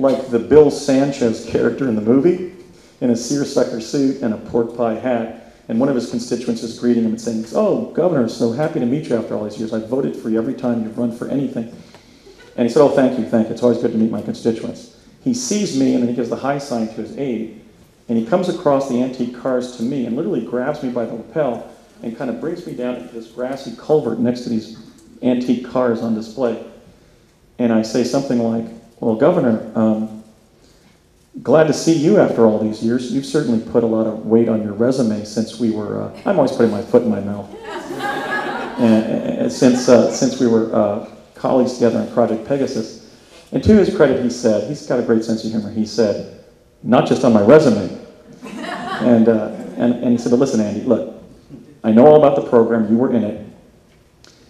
like the Bill Sanchez character in the movie, in a seersucker suit and a pork pie hat, and one of his constituents is greeting him and saying, "Oh, Governor, so happy to meet you after all these years. I've voted for you every time you've run for anything." And he said, "Oh, thank you, thank you. It's always good to meet my constituents." He sees me, and then he gives the high sign to his aide, and he comes across the antique cars to me and literally grabs me by the lapel and kind of brings me down into this grassy culvert next to these antique cars on display. And I say something like, "Well, Governor, glad to see you after all these years. You've certainly put a lot of weight on your resume since we were," I'm always putting my foot in my mouth, and since we were colleagues together on Project Pegasus. And to his credit, he said, he's got a great sense of humor, he said, "Not just on my resume." And he said, "But listen, Andy, look, I know all about the program, you were in it,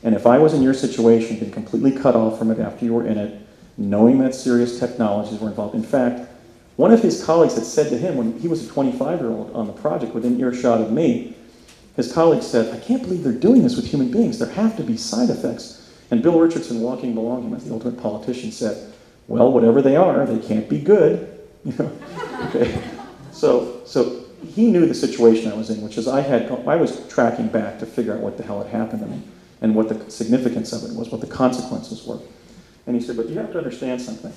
and if I was in your situation, been completely cut off from it after you were in it, knowing that serious technologies were involved." In fact, one of his colleagues had said to him, when he was a 25-year-old on the project within earshot of me, his colleague said, "I can't believe they're doing this with human beings. There have to be side effects." And Bill Richardson, walking below him as the ultimate politician, said, "Well, whatever they are, they can't be good." You know? Okay. So he knew the situation I was in, which is I was tracking back to figure out what the hell had happened to me and what the significance of it was, what the consequences were. And he said, "But you have to understand something.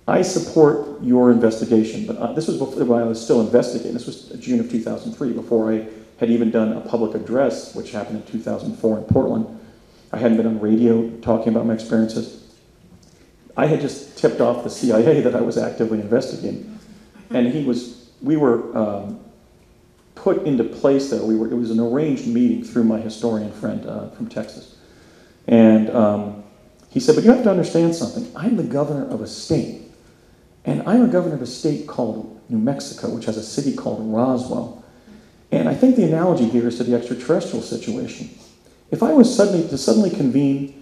I support your investigation," but this was before I was still investigating. This was June of 2003, before I had even done a public address, which happened in 2004 in Portland. I hadn't been on radio talking about my experiences. I had just tipped off the CIA that I was actively investigating. And we were put into place there. It was an arranged meeting through my historian friend from Texas. And he said, "But you have to understand something. I'm the governor of a state. And I'm a governor of a state called New Mexico, which has a city called Roswell. And I think the analogy here is to the extraterrestrial situation. If I was suddenly convene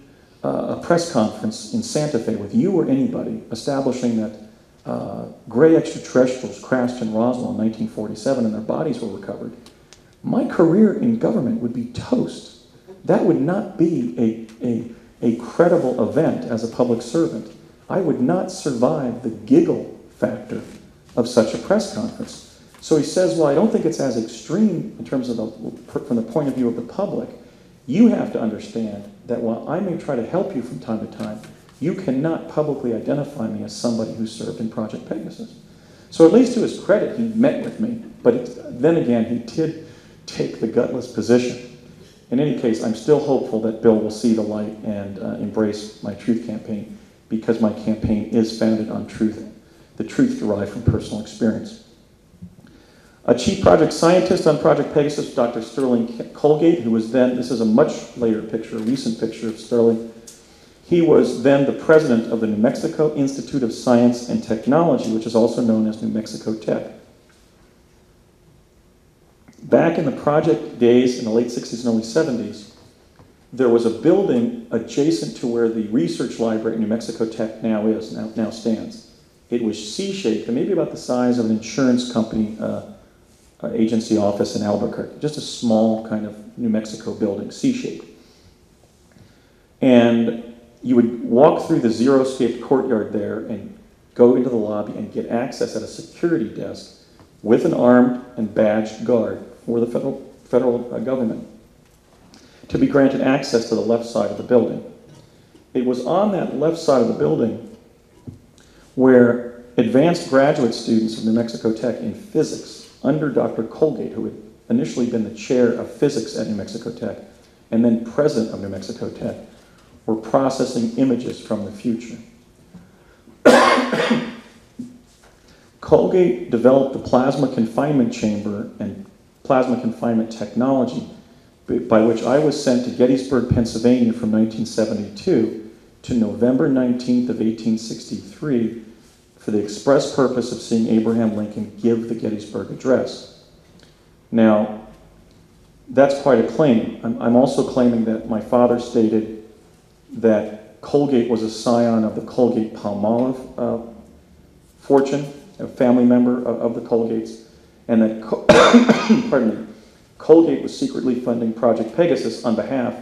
a press conference in Santa Fe with you or anybody establishing that gray extraterrestrials crashed in Roswell in 1947 and their bodies were recovered, my career in government would be toast. That would not be a credible event as a public servant. I would not survive the giggle factor of such a press conference." So he says, "Well, I don't think it's as extreme in terms of from the point of view of the public. You have to understand that while I may try to help you from time to time, you cannot publicly identify me as somebody who served in Project Pegasus." So at least to his credit, he met with me, but then again, he did take the gutless position. In any case, I'm still hopeful that Bill will see the light and embrace my truth campaign, because my campaign is founded on truth, the truth derived from personal experience. A chief project scientist on Project Pegasus, Dr. Sterling Colgate, who was then, this is a much later picture, a recent picture of Sterling. He was then the president of the New Mexico Institute of Science and Technology, which is also known as New Mexico Tech. Back in the project days in the late 60s and early 70s, there was a building adjacent to where the research library at New Mexico Tech now stands. It was C-shaped and maybe about the size of an insurance company agency office in Albuquerque, just a small kind of New Mexico building, C-shaped. And you would walk through the zero-scaped courtyard there and go into the lobby and get access at a security desk with an armed and badged guard for the federal government to be granted access to the left side of the building. It was on that left side of the building where advanced graduate students of New Mexico Tech in physics under Dr. Colgate, who had initially been the chair of physics at New Mexico Tech and then president of New Mexico Tech, were processing images from the future. Colgate developed the plasma confinement chamber and plasma confinement technology by which I was sent to Gettysburg, Pennsylvania from 1972 to November 19th of 1863 for the express purpose of seeing Abraham Lincoln give the Gettysburg Address. Now, that's quite a claim. I'm also claiming that my father stated that Colgate was a scion of the Colgate-Palmolive fortune, a family member of the Colgates, and that pardon me, Colgate was secretly funding Project Pegasus on behalf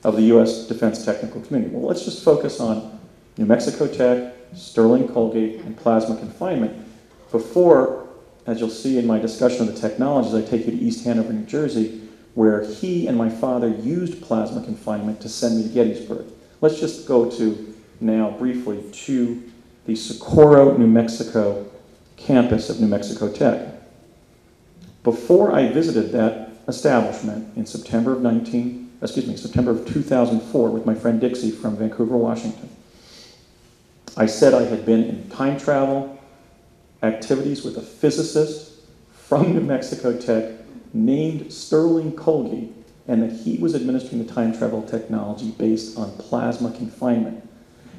of the U.S. Defense Technical Community. Well, let's just focus on New Mexico Tech, Sterling Colgate, and plasma confinement. Before, as you'll see in my discussion of the technologies, I take you to East Hanover, New Jersey, where he and my father used plasma confinement to send me to Gettysburg. Let's just go to now briefly to the Socorro, New Mexico campus of New Mexico Tech. Before I visited that establishment in September of 2004 with my friend Dixie from Vancouver, Washington, I said I had been in time travel activities with a physicist from New Mexico Tech named Sterling Colgate, and that he was administering the time travel technology based on plasma confinement.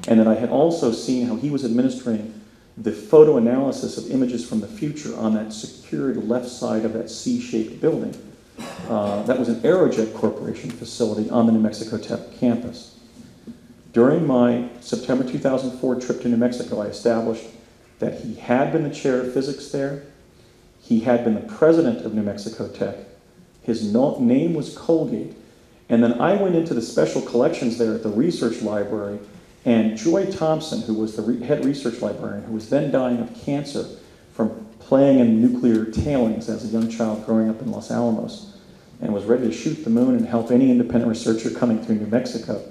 And that I had also seen how he was administering the photo analysis of images from the future on that secured left side of that C-shaped building. That was an Aerojet Corporation facility on the New Mexico Tech campus. During my September 2004 trip to New Mexico, I established that he had been the chair of physics there. He had been the president of New Mexico Tech. His name was Colgate. And then I went into the special collections there at the research library, and Joy Thompson, who was the head research librarian, who was then dying of cancer from playing in nuclear tailings as a young child growing up in Los Alamos, and was ready to shoot the moon and help any independent researcher coming through New Mexico.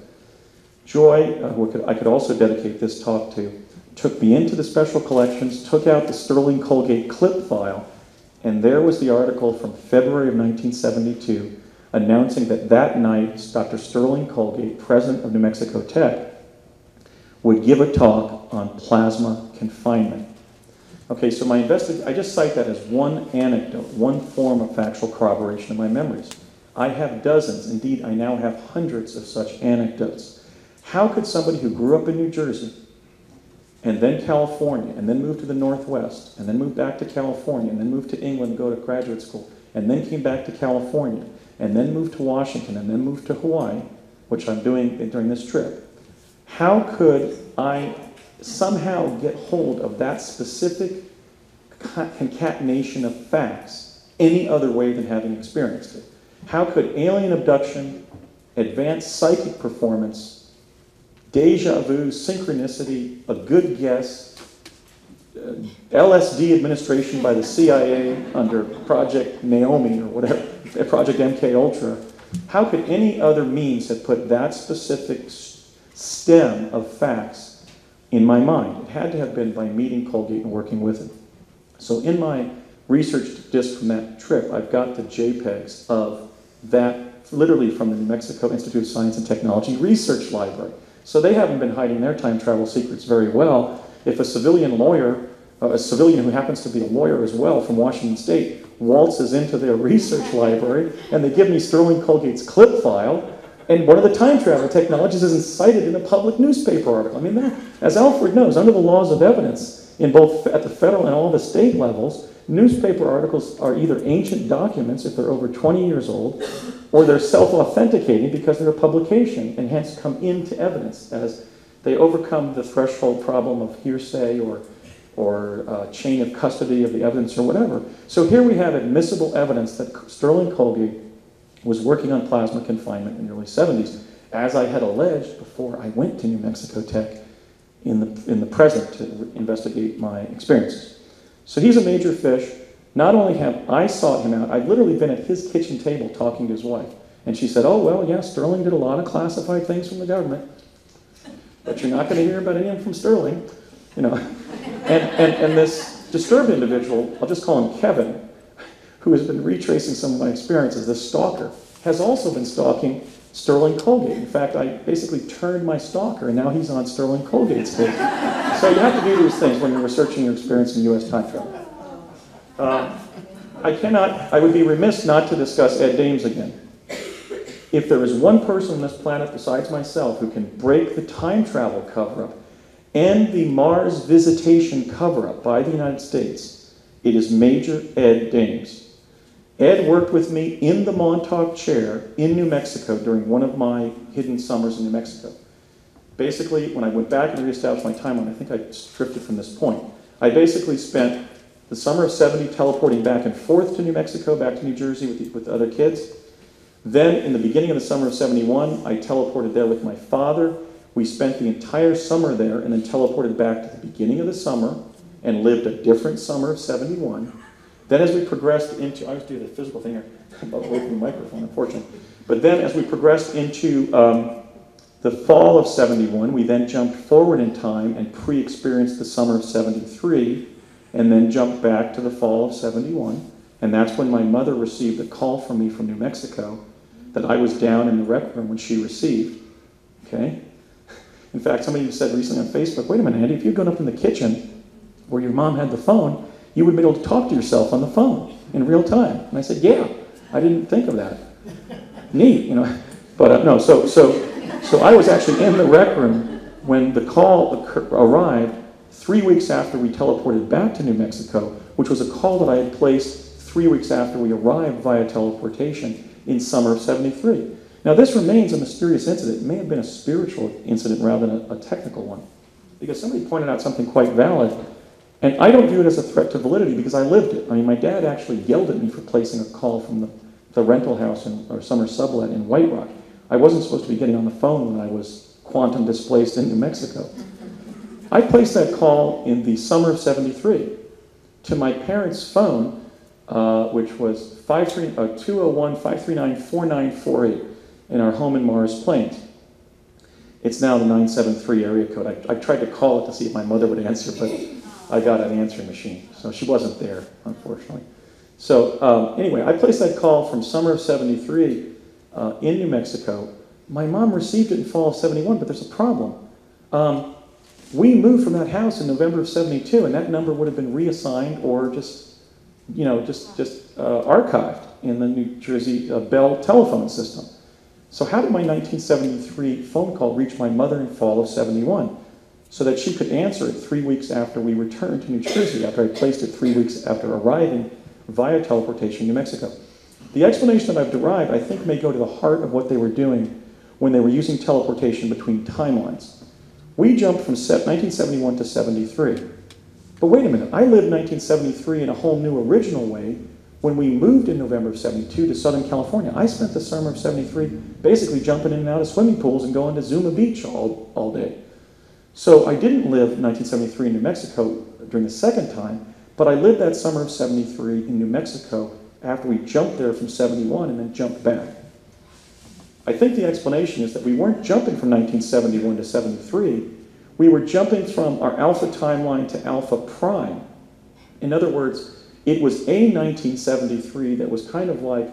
Joy, who I could also dedicate this talk to, took me into the special collections, took out the Sterling Colgate clip file, and there was the article from February of 1972 announcing that that night Dr. Sterling Colgate, president of New Mexico Tech, would give a talk on plasma confinement. Okay, so I just cite that as one anecdote, one form of factual corroboration of my memories. I have dozens, indeed I now have hundreds of such anecdotes. How could somebody who grew up in New Jersey, and then California, and then moved to the Northwest, and then moved back to California, and then moved to England to go to graduate school, and then came back to California, and then moved to Washington, and then moved to Hawaii, which I'm doing during this trip, how could I somehow get hold of that specific concatenation of facts any other way than having experienced it? How could alien abduction, advanced psychic performance, deja vu, synchronicity, a good guess, LSD administration by the CIA under Project Naomi or whatever, Project MK Ultra, how could any other means have put that specific stem of facts in my mind? It had to have been by meeting Colgate and working with him. So in my research disc from that trip, I've got the JPEGs of that, literally from the New Mexico Institute of Science and Technology Research Library. So they haven't been hiding their time travel secrets very well. If a civilian lawyer, a civilian who happens to be a lawyer as well from Washington State, waltzes into their research library and they give me Sterling Colgate's clip file, and one of the time travel technologies isn't cited in a public newspaper article. I mean, that, as Alfred knows, under the laws of evidence, in both at the federal and all the state levels, newspaper articles are either ancient documents if they're over 20 years old, or they're self-authenticating because they're a publication and hence come into evidence as they overcome the threshold problem of hearsay or chain of custody of the evidence or whatever. So here we have admissible evidence that Sterling Colgate was working on plasma confinement in the early 70s, as I had alleged before I went to New Mexico Tech in the present to investigate my experiences. So he's a major fish. Not only have I sought him out, I've literally been at his kitchen table talking to his wife. And she said, oh, well, yeah, Sterling did a lot of classified things from the government, but you're not going to hear about anything from Sterling, you know. And this disturbed individual, I'll just call him Kevin, who has been retracing some of my experiences, this stalker, has also been stalking Sterling Colgate. In fact, I basically turned my stalker, and now he's on Sterling Colgate's case. So you have to do these things when you're researching your experience in U.S. time travel. I would be remiss not to discuss Ed Dames again. If there is one person on this planet besides myself who can break the time travel cover-up and the Mars visitation cover-up by the United States, it is Major Ed Dames. Ed worked with me in the Montauk chair in New Mexico during one of my hidden summers in New Mexico. Basically, when I went back and reestablished my timeline, I think I drifted from this point. I basically spent the summer of 70 teleporting back and forth to New Mexico, back to New Jersey with the other kids. Then, in the beginning of the summer of 71, I teleported there with my father. We spent the entire summer there and then teleported back to the beginning of the summer and lived a different summer of 71. Then as we progressed into, I was doing the physical thing here, I'm away from the microphone, unfortunately. But then as we progressed into the fall of 71, we then jumped forward in time and pre-experienced the summer of 73, and then jumped back to the fall of 71. And that's when my mother received a call from me from New Mexico that I was down in the rec room when she received. Okay? In fact, somebody said recently on Facebook, wait a minute, Andy, if you'd gone up in the kitchen where your mom had the phone, you would be able to talk to yourself on the phone in real time. And I said, yeah, I didn't think of that. Neat, you know. But no, so I was actually in the rec room when the call arrived 3 weeks after we teleported back to New Mexico, which was a call that I had placed 3 weeks after we arrived via teleportation in summer of 73. Now this remains a mysterious incident. It may have been a spiritual incident rather than a technical one, because somebody pointed out something quite valid, and I don't view it as a threat to validity because I lived it. I mean, my dad actually yelled at me for placing a call from the rental house or summer sublet in White Rock. I wasn't supposed to be getting on the phone when I was quantum displaced in New Mexico. I placed that call in the summer of 73 to my parents' phone, which was 201-539-4948 in our home in Morris Plains. It's now the 973 area code. I tried to call it to see if my mother would answer, but I got an answering machine, so she wasn't there, unfortunately. So anyway, I placed that call from summer of 73 in New Mexico. My mom received it in fall of 71, but there's a problem. We moved from that house in November of 72, and that number would have been reassigned or just archived in the New Jersey Bell telephone system. So how did my 1973 phone call reach my mother in fall of 71? So that she could answer it 3 weeks after we returned to New Jersey, after I placed it 3 weeks after arriving via teleportation in New Mexico. The explanation that I've derived, I think, may go to the heart of what they were doing when they were using teleportation between timelines. We jumped from 1971 to 73. But wait a minute, I lived 1973 in a whole new original way when we moved in November of 72 to Southern California. I spent the summer of 73 basically jumping in and out of swimming pools and going to Zuma Beach all day. So I didn't live 1973 in New Mexico during the second time, but I lived that summer of 73 in New Mexico after we jumped there from 71 and then jumped back. I think the explanation is that we weren't jumping from 1971 to 73, we were jumping from our alpha timeline to alpha prime. In other words, it was a 1973 that was kind of like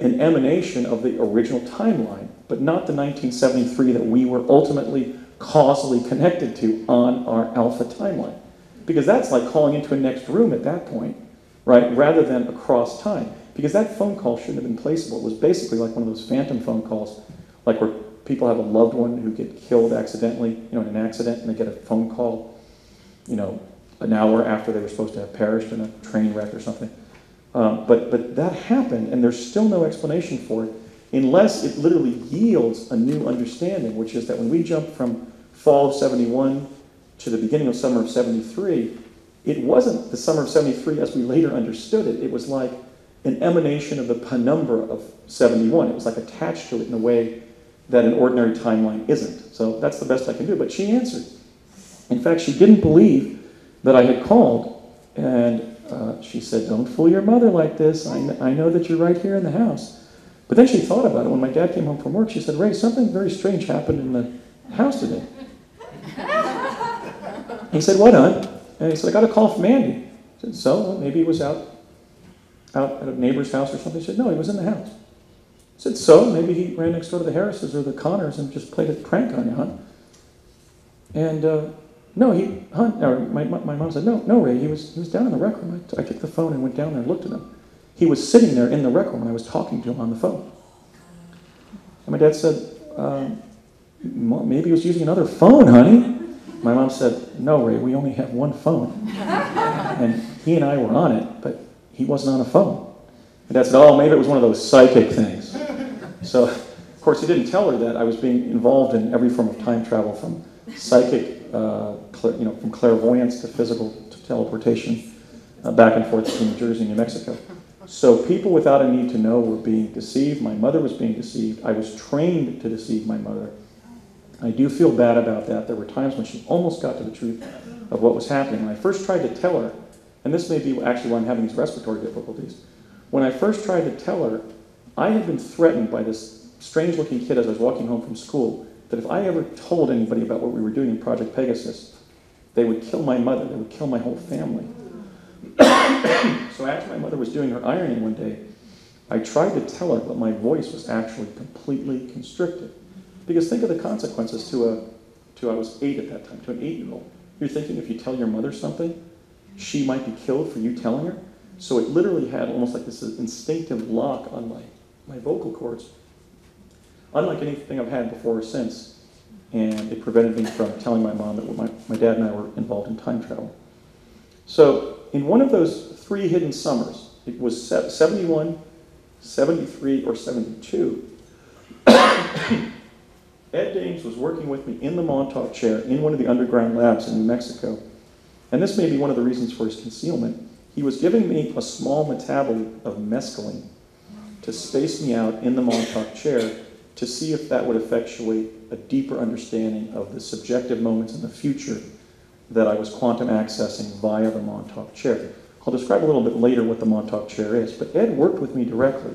an emanation of the original timeline, but not the 1973 that we were ultimately causally connected to on our alpha timeline. Because that's like calling into a next room at that point, right, rather than across time. Because that phone call shouldn't have been placeable. It was basically like one of those phantom phone calls, like where people have a loved one who get killed accidentally, in an accident, and they get a phone call, an hour after they were supposed to have perished in a train wreck or something. But that happened, and there's still no explanation for it, unless it literally yields a new understanding, which is that when we jump from fall of 71 to the beginning of summer of 73, it wasn't the summer of 73 as we later understood it. It was like an emanation of the penumbra of 71. It was like attached to it in a way that an ordinary timeline isn't. So that's the best I can do. But she answered. In fact, she didn't believe that I had called. And she said, don't fool your mother like this. I know that you're right here in the house. But then she thought about it. When my dad came home from work, she said, Ray, something very strange happened in the house today. He said, what, hon? And he said, I got a call from Andy. I said, so? Well, maybe he was out at a neighbor's house or something. He said, no, he was in the house. I said, so? Maybe he ran next door to the Harrises or the Connors and just played a prank on you, hon. And no, my mom said, no, Ray, he was down in the rec room. I took the phone and went down there and looked at him. He was sitting there in the rec room and I was talking to him on the phone. And my dad said, maybe he was using another phone, honey. My mom said, no, Ray, we only have one phone. And he and I were on it, but he wasn't on a phone. And Dad said, oh, maybe it was one of those psychic things. So, of course, he didn't tell her that I was being involved in every form of time travel, from psychic, from clairvoyance to physical to teleportation, back and forth between New Jersey and New Mexico. So people without a need to know were being deceived. My mother was being deceived. I was trained to deceive my mother. I do feel bad about that. There were times when she almost got to the truth of what was happening. When I first tried to tell her, and this may be actually why I'm having these respiratory difficulties, when I first tried to tell her, I had been threatened by this strange-looking kid as I was walking home from school, that if I ever told anybody about what we were doing in Project Pegasus, they would kill my mother, they would kill my whole family. So after my mother was doing her ironing one day, I tried to tell her, but my voice was actually completely constricted. Because think of the consequences I was 8 at that time, to an 8-year-old. You're thinking if you tell your mother something, she might be killed for you telling her. So it literally had almost like this instinctive lock on my vocal cords, unlike anything I've had before or since. And it prevented me from telling my mom that my dad and I were involved in time travel. So in one of those 3 hidden summers, it was 71, 73, or 72, Ed Dames was working with me in the Montauk chair in one of the underground labs in New Mexico. And this may be one of the reasons for his concealment. He was giving me a small metabolite of mescaline to space me out in the Montauk chair to see if that would effectuate a deeper understanding of the subjective moments in the future that I was quantum accessing via the Montauk chair. I'll describe a little bit later what the Montauk chair is, but Ed worked with me directly.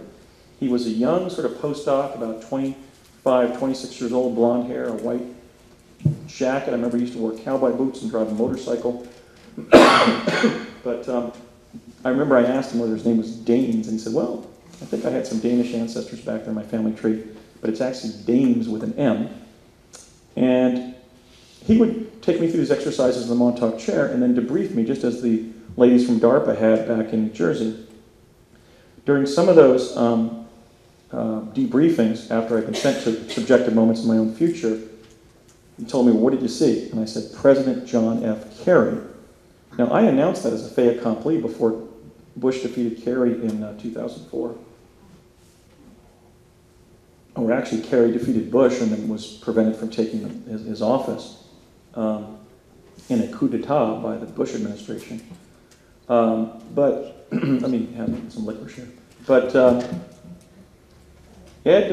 He was a young sort of postdoc, about 25, 26 years old, blonde hair, a white jacket. I remember he used to wear cowboy boots and drive a motorcycle. But I remember I asked him whether his name was Danes, and he said, well, I think I had some Danish ancestors back there in my family tree, but it's actually Dames with an M. And he would take me through these exercises in the Montauk chair and then debrief me, just as the ladies from DARPA had back in New Jersey. During some of those debriefings, after I'd been sent to subjective moments in my own future, he told me, well, what did you see? And I said, President John F. Kerry. Now, I announced that as a fait accompli before Bush defeated Kerry in 2004. Or actually, Kerry defeated Bush and then was prevented from taking his office in a coup d'etat by the Bush administration. But let me have some licorice here. But Ed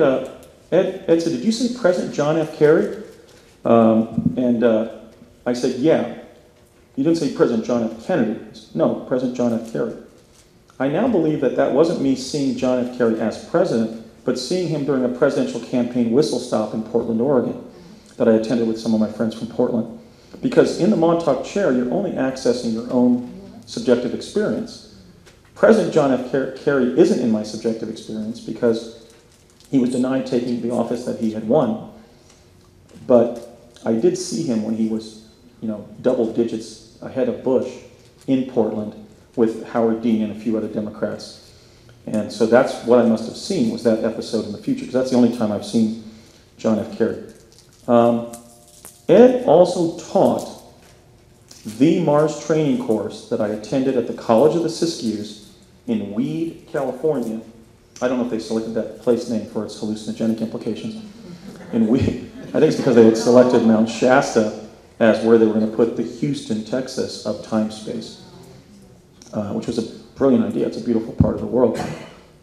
said, did you say President John F. Kerry? And I said, yeah. You didn't say President John F. Kennedy. Said, no, President John F. Kerry. I now believe that wasn't me seeing John F. Kerry as president, but seeing him during a presidential campaign whistle stop in Portland, Oregon, that I attended with some of my friends from Portland. Because in the Montauk chair, you're only accessing your own subjective experience. President John F. Kerry isn't in my subjective experience because he was denied taking the office that he had won. But I did see him when he was, double digits ahead of Bush in Portland with Howard Dean and a few other Democrats. And so that's what I must have seen, was that episode in the future, because that's the only time I've seen John F. Kerry. Ed also taught the Mars training course that I attended at the College of the Siskiyous in Weed, California. I don't know if they selected that place name for its hallucinogenic implications. In Weed, I think it's because they had selected Mount Shasta as where they were going to put the Houston, Texas of time-space, which was a brilliant idea. It's a beautiful part of the world.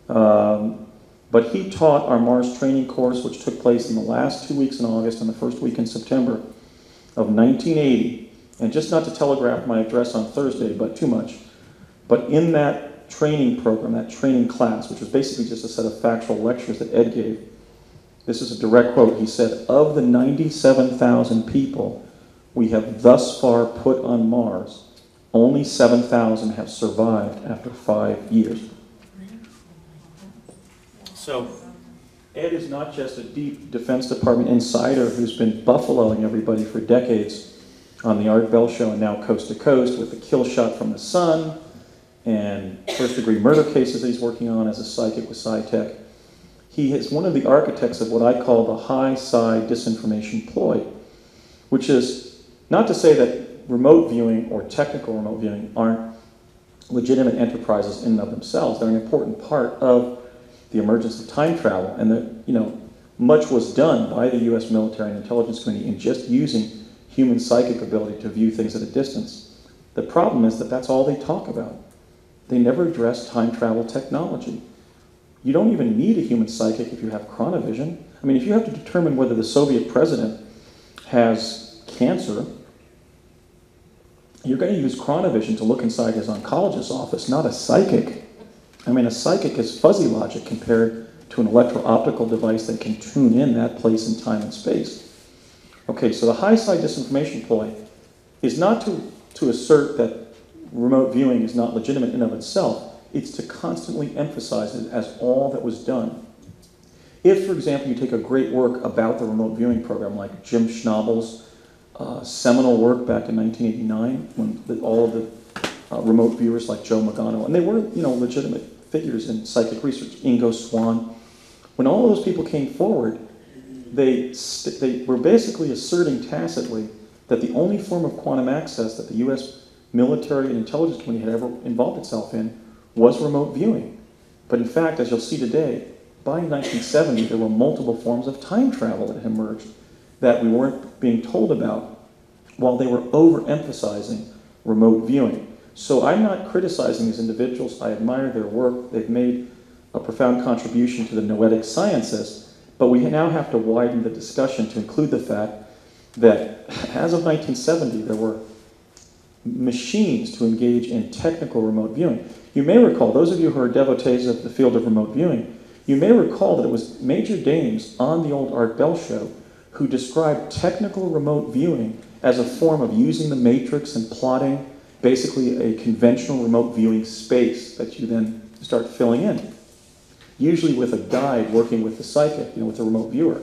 But he taught our Mars training course, which took place in the last 2 weeks in August and the first week in September of 1980. And just not to telegraph my address on Thursday, but too much, but in that training program, that training class, which was basically just a set of factual lectures that Ed gave, this is a direct quote. He said, of the 97,000 people we have thus far put on Mars, only 7,000 have survived after 5 years. So Ed is not just a deep Defense Department insider who's been buffaloing everybody for decades on the Art Bell Show and now Coast to Coast with the kill shot from the sun and first-degree murder cases that he's working on as a psychic with SciTech. He is one of the architects of what I call the high-side disinformation ploy, which is not to say that remote viewing or technical remote viewing aren't legitimate enterprises in and of themselves. They're an important part of the emergence of time travel, and much was done by the U.S. military and intelligence community in just using human psychic ability to view things at a distance. The problem is that that's all they talk about. They never address time travel technology. You don't even need a human psychic if you have chronovision. I mean, if you have to determine whether the Soviet president has cancer, you're going to use chronovision to look inside his oncologist's office, not a psychic. I mean, a psychic is fuzzy logic compared to an electro-optical device that can tune in that place in time and space. Okay, so the high-side disinformation ploy is not to assert that remote viewing is not legitimate in and of itself. It's to constantly emphasize it as all that was done. If, for example, you take a great work about the remote viewing program, like Jim Schnabel's seminal work back in 1989, when all of the remote viewers like Joe Magano, and they were, legitimate figures in psychic research, Ingo Swann, when all of those people came forward, they were basically asserting tacitly that the only form of quantum access that the U.S. military and intelligence community had ever involved itself in was remote viewing. But in fact, as you'll see today, by 1970, there were multiple forms of time travel that had emerged that we weren't being told about while they were overemphasizing remote viewing. So I'm not criticizing these individuals. I admire their work. They've made a profound contribution to the noetic sciences, but we now have to widen the discussion to include the fact that as of 1970, there were machines to engage in technical remote viewing. You may recall, those of you who are devotees of the field of remote viewing, you may recall that it was Major Dames on the old Art Bell show who described technical remote viewing as a form of using the matrix and plotting basically a conventional remote viewing space that you then start filling in, usually with a guide working with the psychic, with the remote viewer.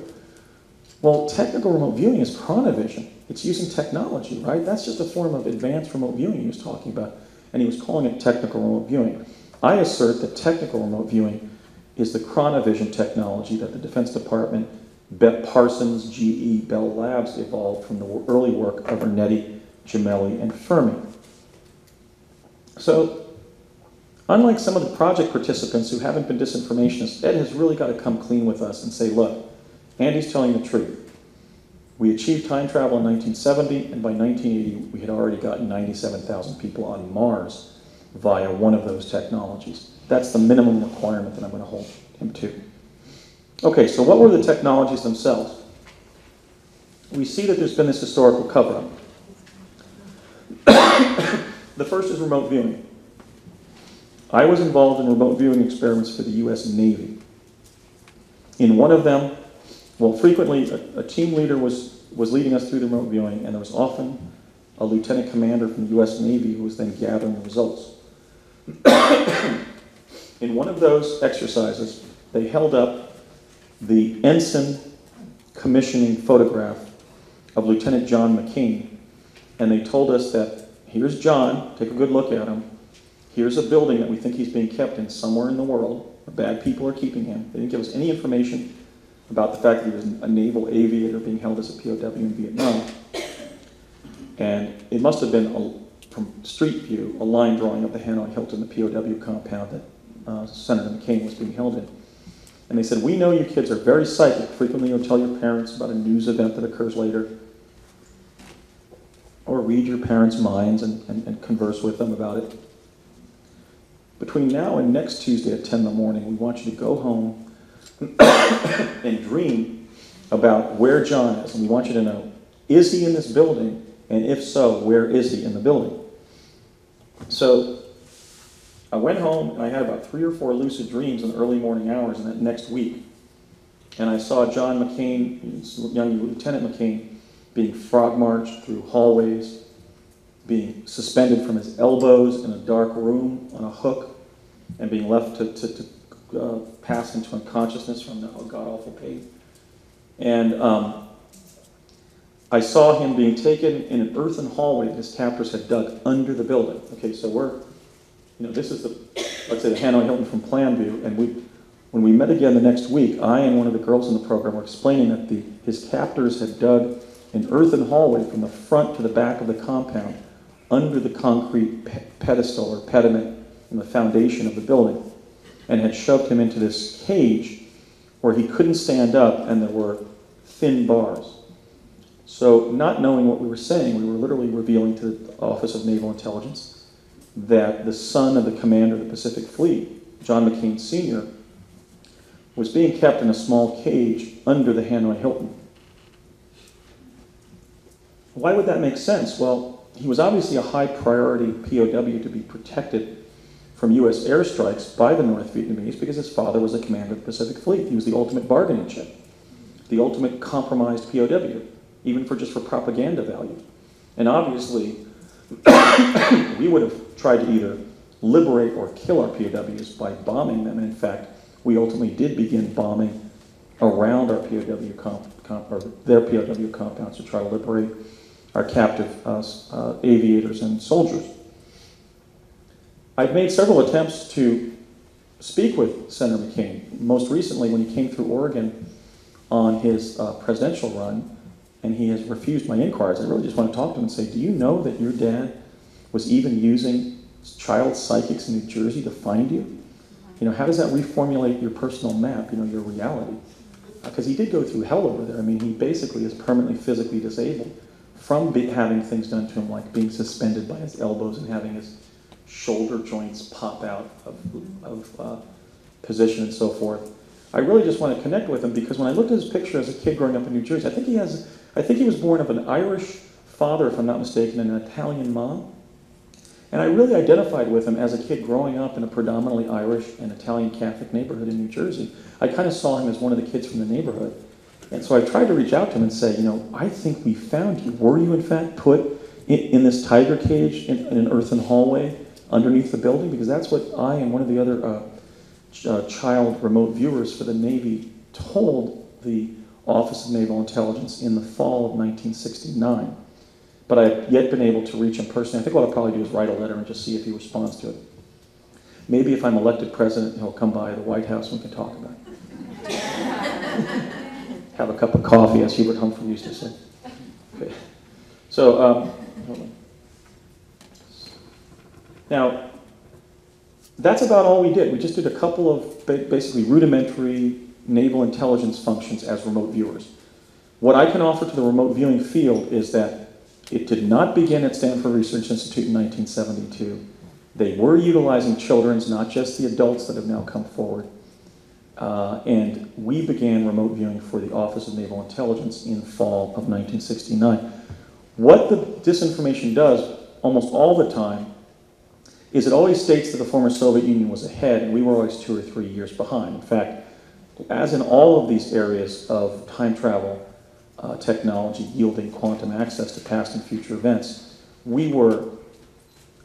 Well, technical remote viewing is chronovision. It's using technology, right? That's just a form of advanced remote viewing he was talking about, and he was calling it technical remote viewing. I assert that technical remote viewing is the chronovision technology that the Defense Department, Parsons, GE, Bell Labs evolved from the early work of Ernetti, Gemelli, and Fermi. So, unlike some of the project participants who haven't been disinformationists, Ed has really got to come clean with us and say, look, Andy's telling the truth. We achieved time travel in 1970, and by 1980, we had already gotten 97,000 people on Mars via one of those technologies. That's the minimum requirement that I'm going to hold him to. Okay, so what were the technologies themselves? We see that there's been this historical cover-up. The first is remote viewing. I was involved in remote viewing experiments for the U.S. Navy. In one of them, well, frequently a team leader was leading us through the remote viewing, and there was often a lieutenant commander from the U.S. Navy who was then gathering the results. In one of those exercises, they held up the ensign commissioning photograph of Lieutenant John McCain, and they told us that, here's John, take a good look at him, here's a building that we think he's being kept in somewhere in the world, where bad people are keeping him. They didn't give us any information about the fact that he was a naval aviator being held as a POW in Vietnam. And it must have been, from street view, a line drawing of the Hanoi Hilton, the POW compound that Senator McCain was being held in. And they said, we know you kids are very psychic. Frequently you'll tell your parents about a news event that occurs later, or read your parents' minds and converse with them about it. Between now and next Tuesday at 10 in the morning, we want you to go home and dream about where John is. And we want you to know, is he in this building? And if so, where is he in the building? So I went home, and I had about 3 or 4 lucid dreams in the early morning hours in that next week. And I saw John McCain, young Lieutenant McCain, being frog-marched through hallways, being suspended from his elbows in a dark room on a hook, and being left to pass into unconsciousness from the god-awful pain. And I saw him being taken in an earthen hallway that his captors had dug under the building. Okay, so this is let's say the Hanoi Hilton from plan view, and when we met again the next week, I and one of the girls in the program were explaining that his captors had dug an earthen hallway from the front to the back of the compound under the concrete pedestal or pediment in the foundation of the building, and had shoved him into this cage where he couldn't stand up and there were thin bars. So not knowing what we were saying, we were literally revealing to the Office of Naval Intelligence that the son of the commander of the Pacific Fleet, John McCain Sr., was being kept in a small cage under the Hanoi Hilton. why would that make sense? Well, he was obviously a high priority POW to be protected from U.S. airstrikes by the North Vietnamese because his father was a commander of the Pacific Fleet. He was the ultimate bargaining chip, the ultimate compromised POW, even just for propaganda value. And obviously, we would have tried to either liberate or kill our POWs by bombing them. And in fact, we ultimately did begin bombing around our POW or their POW compounds to try to liberate our captive aviators and soldiers. I've made several attempts to speak with Senator McCain. Most recently, when he came through Oregon on his presidential run, and he has refused my inquiries. I really just want to talk to him and say, do you know that your dad was even using child psychics in New Jersey to find you? You know, how does that reformulate your personal map, you know, your reality? Because he did go through hell over there. I mean, he basically is permanently physically disabled from having things done to him, like being suspended by his elbows and having his shoulder joints pop out of position and so forth. I really just want to connect with him because when I looked at his picture as a kid growing up in New Jersey, I think he was born of an Irish father, if I'm not mistaken, and an Italian mom. And I really identified with him as a kid growing up in a predominantly Irish and Italian Catholic neighborhood in New Jersey. I kind of saw him as one of the kids from the neighborhood. And so I tried to reach out to him and say, you know, I think we found you. Were you in fact put in this tiger cage in an earthen hallway underneath the building? Because that's what I and one of the other child remote viewers for the Navy told the Office of Naval Intelligence in the fall of 1969. But I've yet been able to reach him personally. I think what I'll probably do is write a letter and just see if he responds to it. Maybe if I'm elected president, he'll come by the White House and we can talk about it. Have a cup of coffee, as Hubert Humphrey used to say. Okay. So, hold on. Now, that's about all we did. We just did a couple of basically rudimentary naval intelligence functions as remote viewers. What I can offer to the remote viewing field is that it did not begin at Stanford Research Institute in 1972. They were utilizing children's, not just the adults that have now come forward. And we began remote viewing for the Office of Naval Intelligence in fall of 1969. What the disinformation does almost all the time is it always states that the former Soviet Union was ahead and we were always 2 or 3 years behind. In fact, as in all of these areas of time travel technology yielding quantum access to past and future events, we were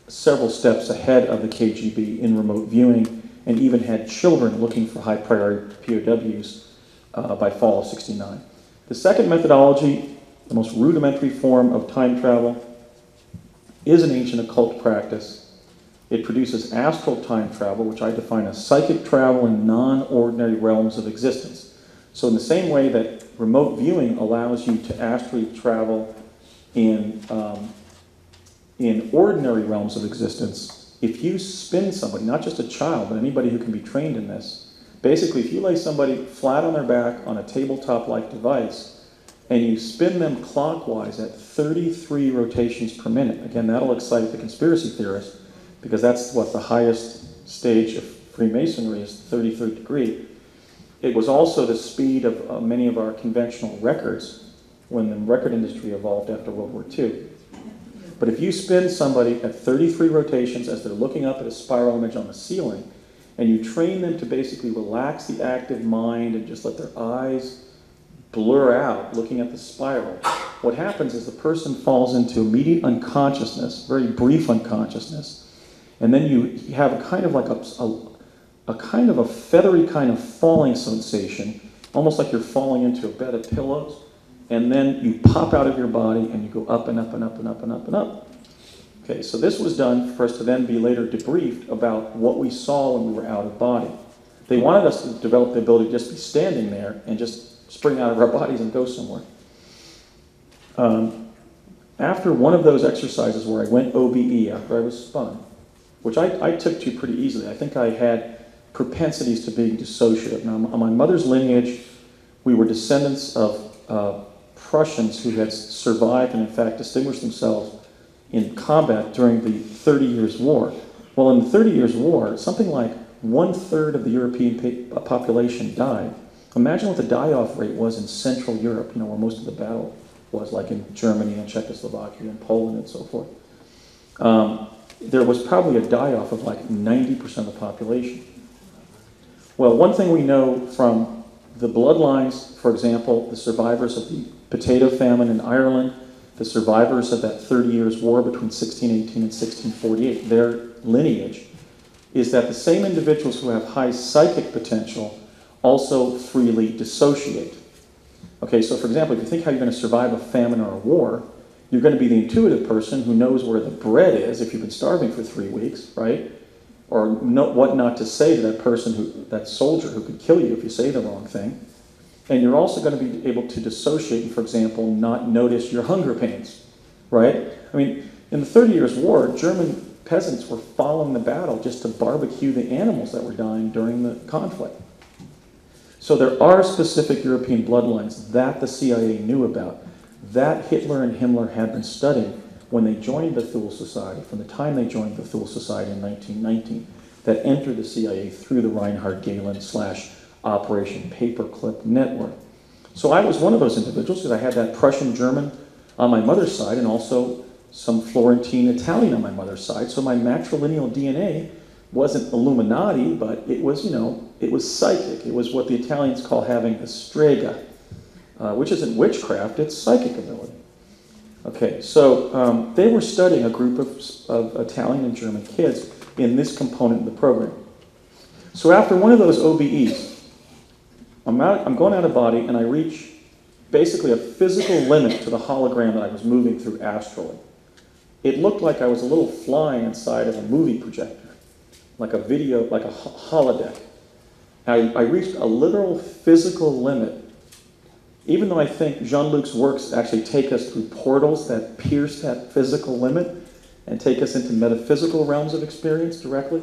several steps ahead of the KGB in remote viewing and even had children looking for high priority POWs by fall of '69. The second methodology, the most rudimentary form of time travel, is an ancient occult practice. It produces astral time travel, which I define as psychic travel in non-ordinary realms of existence. So in the same way that remote viewing allows you to astrally travel in ordinary realms of existence, if you spin somebody, not just a child, but anybody who can be trained in this, basically if you lay somebody flat on their back on a tabletop-like device and you spin them clockwise at 33 rotations per minute, again, that'll excite the conspiracy theorists, because that's what the highest stage of Freemasonry is, 33rd degree. It was also the speed of many of our conventional records when the record industry evolved after World War II. But if you spin somebody at 33 rotations as they're looking up at a spiral image on the ceiling, and you train them to basically relax the active mind and just let their eyes blur out looking at the spiral, what happens is the person falls into immediate unconsciousness, very brief unconsciousness, and then you have a kind of like a kind of a feathery kind of falling sensation, almost like you're falling into a bed of pillows, and then you pop out of your body and you go up and up and up and up and up and up. Okay, so this was done for us to then be later debriefed about what we saw when we were out of body. They wanted us to develop the ability to just be standing there and just spring out of our bodies and go somewhere. After one of those exercises where I went OBE after I was spun, which I took to pretty easily. I think I had propensities to being dissociative. Now, on my mother's lineage, we were descendants of Prussians who had survived and in fact distinguished themselves in combat during the 30 Years' War. Well, in the 30 Years' War, something like 1/3 of the European population died. Imagine what the die-off rate was in Central Europe, you know, where most of the battle was, like in Germany and Czechoslovakia and Poland and so forth. There was probably a die-off of like 90% of the population. Well, one thing we know from the bloodlines, for example, the survivors of the potato famine in Ireland, the survivors of that 30 Years' War between 1618 and 1648, their lineage is that the same individuals who have high psychic potential also freely dissociate. Okay, so for example, if you think how you're going to survive a famine or a war, you're going to be the intuitive person who knows where the bread is if you've been starving for 3 weeks, right? Or what not to say to that person, that soldier who could kill you if you say the wrong thing. And you're also going to be able to dissociate and, for example, not notice your hunger pains, right? I mean, in the 30 Years' War, German peasants were following the battle just to barbecue the animals that were dying during the conflict. So there are specific European bloodlines that the CIA knew about, that Hitler and Himmler had been studying when they joined the Thule Society, from the time they joined the Thule Society in 1919, that entered the CIA through the Reinhard Gehlen / Operation Paperclip network. So I was one of those individuals because I had that Prussian German on my mother's side and also some Florentine Italian on my mother's side. So my matrilineal DNA wasn't Illuminati, but it was, it was psychic. It was what the Italians call having a strega, which isn't witchcraft, it's psychic ability. Okay, so they were studying a group of Italian and German kids in this component of the program. So after one of those OBEs, I'm going out of body and I reach basically a physical limit to the hologram that I was moving through astrally. It looked like I was a little fly inside of a movie projector, like a video, like a holodeck. I reached a literal physical limit. Even though I think Jean-Luc's works actually take us through portals that pierce that physical limit and take us into metaphysical realms of experience directly,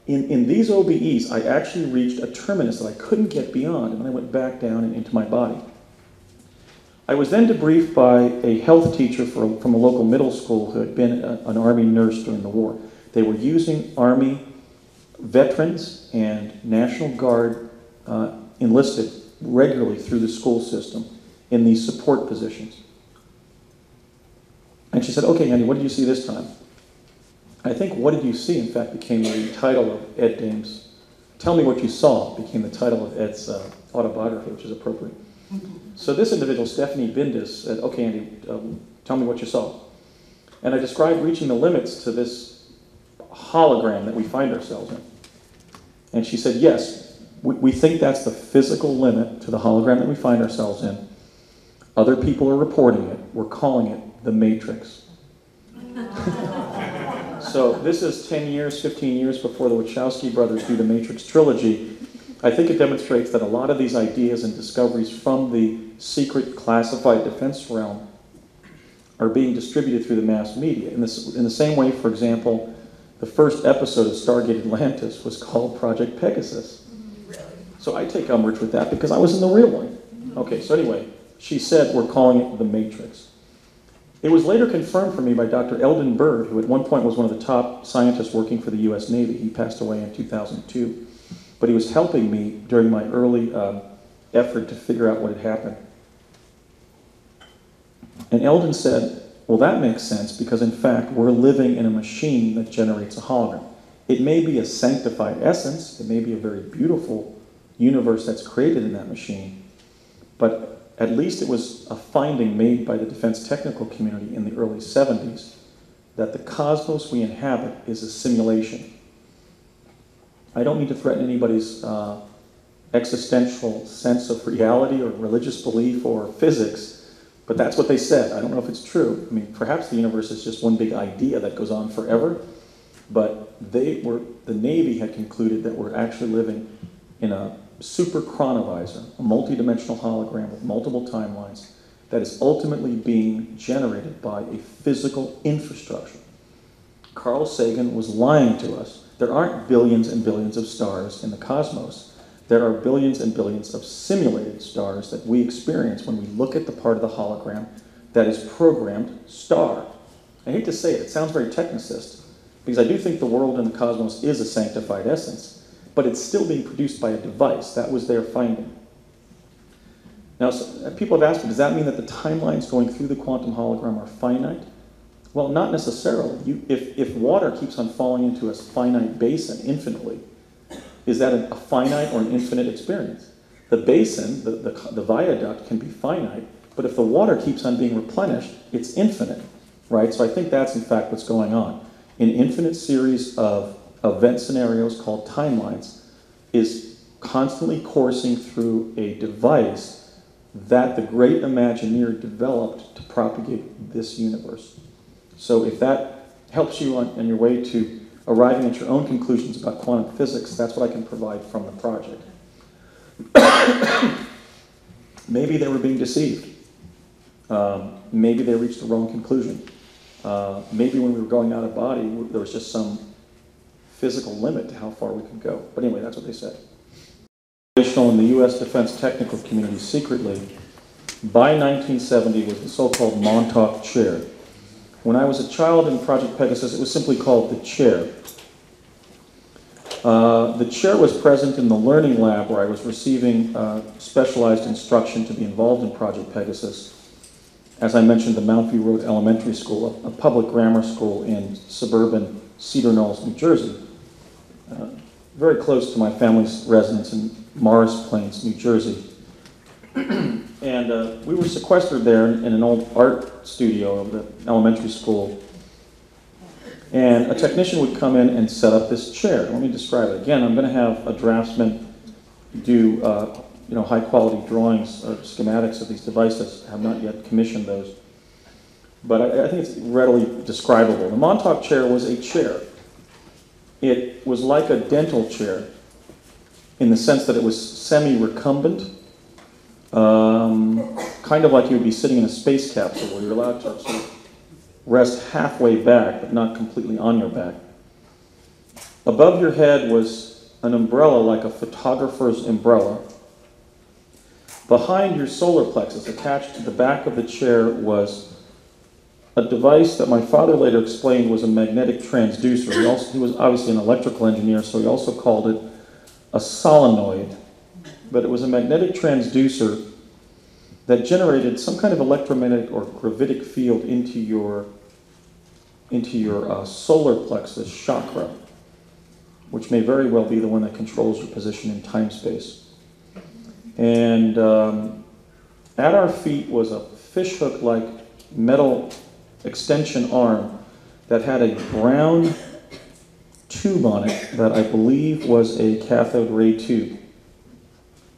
in these OBEs, I actually reached a terminus that I couldn't get beyond, and then I went back down and into my body. I was then debriefed by a health teacher from a local middle school who had been an Army nurse during the war. They were using Army veterans and National Guard enlisted regularly through the school system in these support positions. And she said, okay, Andy, what did you see this time? I think What Did You See, in fact, became the title of Ed Dame's, Tell Me What You Saw, became the title of Ed's autobiography, which is appropriate. So this individual, Stephanie Bindis, said, okay, Andy, tell me what you saw. And I described reaching the limits to this hologram that we find ourselves in. And she said, yes, we think that's the physical limit to the hologram that we find ourselves in. Other people are reporting it. We're calling it the Matrix. So this is 10 years, 15 years before the Wachowski brothers do the Matrix trilogy. I think it demonstrates that a lot of these ideas and discoveries from the secret classified defense realm are being distributed through the mass media. In the same way, for example, the first episode of Stargate Atlantis was called Project Pegasus. Really? So I take umbrage with that because I was in the real one. Okay, so anyway, she said we're calling it the Matrix. It was later confirmed for me by Dr. Eldon Bird, who at one point was one of the top scientists working for the US Navy. He passed away in 2002. But he was helping me during my early effort to figure out what had happened. And Eldon said, well, that makes sense because, in fact, we're living in a machine that generates a hologram. It may be a sanctified essence. It may be a very beautiful universe that's created in that machine. But at least it was a finding made by the defense technical community in the early 70s that the cosmos we inhabit is a simulation. I don't need to threaten anybody's existential sense of reality or religious belief or physics, but that's what they said. I don't know if it's true. I mean, perhaps the universe is just one big idea that goes on forever, but the Navy had concluded that we're actually living in a super chronovisor, a multidimensional hologram with multiple timelines that is ultimately being generated by a physical infrastructure. Carl Sagan was lying to us. There aren't billions and billions of stars in the cosmos. There are billions and billions of simulated stars that we experience when we look at the part of the hologram that is programmed star. I hate to say it, it sounds very technicist, because I do think the world and the cosmos is a sanctified essence, but it's still being produced by a device. That was their finding. Now, people have asked me, does that mean that the timelines going through the quantum hologram are finite? Well, not necessarily. If water keeps on falling into a finite basin infinitely, is that a finite or an infinite experience? The basin, the viaduct can be finite, but if the water keeps on being replenished, it's infinite, right? So I think that's in fact what's going on. An infinite series of event scenarios called timelines is constantly coursing through a device that the great Imagineer developed to propagate this universe. So if that helps you on your way to arriving at your own conclusions about quantum physics, that's what I can provide from the project. Maybe they were being deceived. Maybe they reached the wrong conclusion. Maybe when we were going out of body, there was just some physical limit to how far we could go. But anyway, that's what they said. In the U.S. defense technical community secretly, by 1970, was the so-called Montauk chair. When I was a child in Project Pegasus, it was simply called the chair. The chair was present in the learning lab where I was receiving specialized instruction to be involved in Project Pegasus. As I mentioned, the Mount View Road Elementary School, a public grammar school in suburban Cedar Knolls, New Jersey, very close to my family's residence in Morris Plains, New Jersey. And we were sequestered there in an old art studio of the elementary school. And a technician would come in and set up this chair. Let me describe it. Again, I'm going to have a draftsman do high-quality drawings or schematics of these devices. I have not yet commissioned those. But I think it's readily describable. The Montauk chair was a chair. It was like a dental chair in the sense that it was semi-recumbent, kind of like you would be sitting in a space capsule where you're allowed to sort of rest halfway back, but not completely on your back. Above your head was an umbrella like a photographer's umbrella. Behind your solar plexus, attached to the back of the chair, was a device that my father later explained was a magnetic transducer. He was obviously an electrical engineer, so he also called it a solenoid. But it was a magnetic transducer that generated some kind of electromagnetic or gravitic field into your solar plexus chakra, which may very well be the one that controls your position in time-space. And at our feet was a fishhook-like metal extension arm that had a brown tube on it that I believe was a cathode ray tube.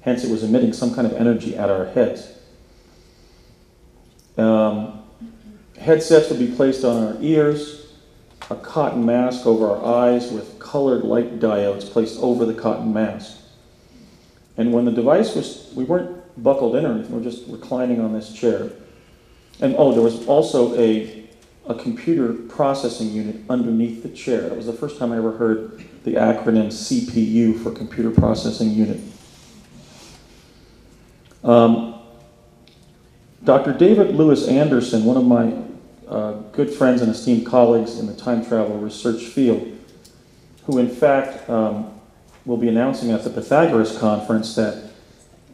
Hence, it was emitting some kind of energy at our heads. Headsets would be placed on our ears, a cotton mask over our eyes with colored light diodes placed over the cotton mask. And when the device was, we weren't buckled in or anything, we were just reclining on this chair. And there was also a computer processing unit underneath the chair. That was the first time I ever heard the acronym CPU for computer processing unit. Dr. David Lewis Anderson, one of my good friends and esteemed colleagues in the time travel research field, who in fact will be announcing at the Pythagoras conference that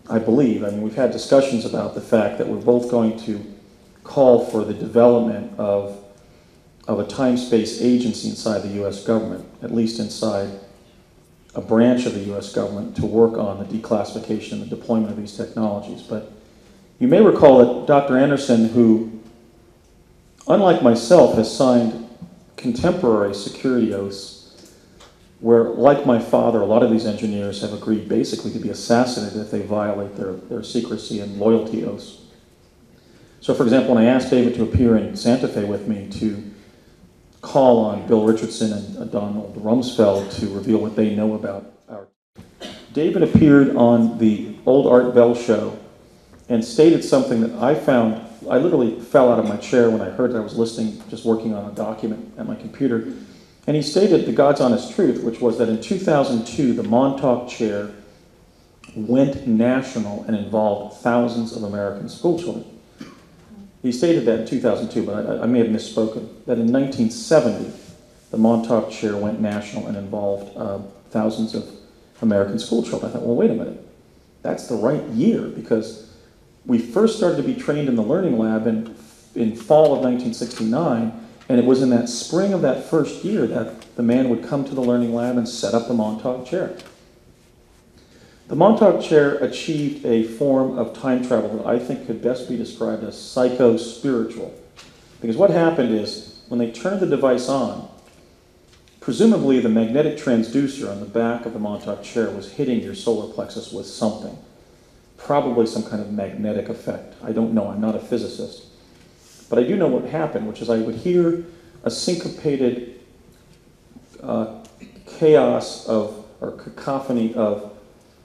we've had discussions about the fact that we're both going to call for the development of a time-space agency inside the U.S. government, at least inside a branch of the U.S. government, to work on the declassification and the deployment of these technologies. But you may recall that Dr. Anderson, who, unlike myself, has signed contemporary security oaths where, like my father, a lot of these engineers have agreed basically to be assassinated if they violate their secrecy and loyalty oaths. So, for example, when I asked David to appear in Santa Fe with me to call on Bill Richardson and Donald Rumsfeld to reveal what they know about David appeared on the Old Art Bell show and stated something that I found, I literally fell out of my chair when I heard that. I was listening, just working on a document at my computer. And he stated the God's honest truth, which was that in 2002, the Montauk chair went national and involved thousands of American schoolchildren. He stated that in 2002, but I may have misspoken, that in 1970, the Montauk chair went national and involved thousands of American schoolchildren. I thought, well, wait a minute. That's the right year, because we first started to be trained in the learning lab in fall of 1969, and it was in that spring of that first year that the man would come to the learning lab and set up the Montauk chair. The Montauk chair achieved a form of time travel that I think could best be described as psycho-spiritual. Because what happened is, when they turned the device on, presumably the magnetic transducer on the back of the Montauk chair was hitting your solar plexus with something. Probably some kind of magnetic effect. I don't know, I'm not a physicist. But I do know what happened, which is I would hear a syncopated chaos of, or cacophony of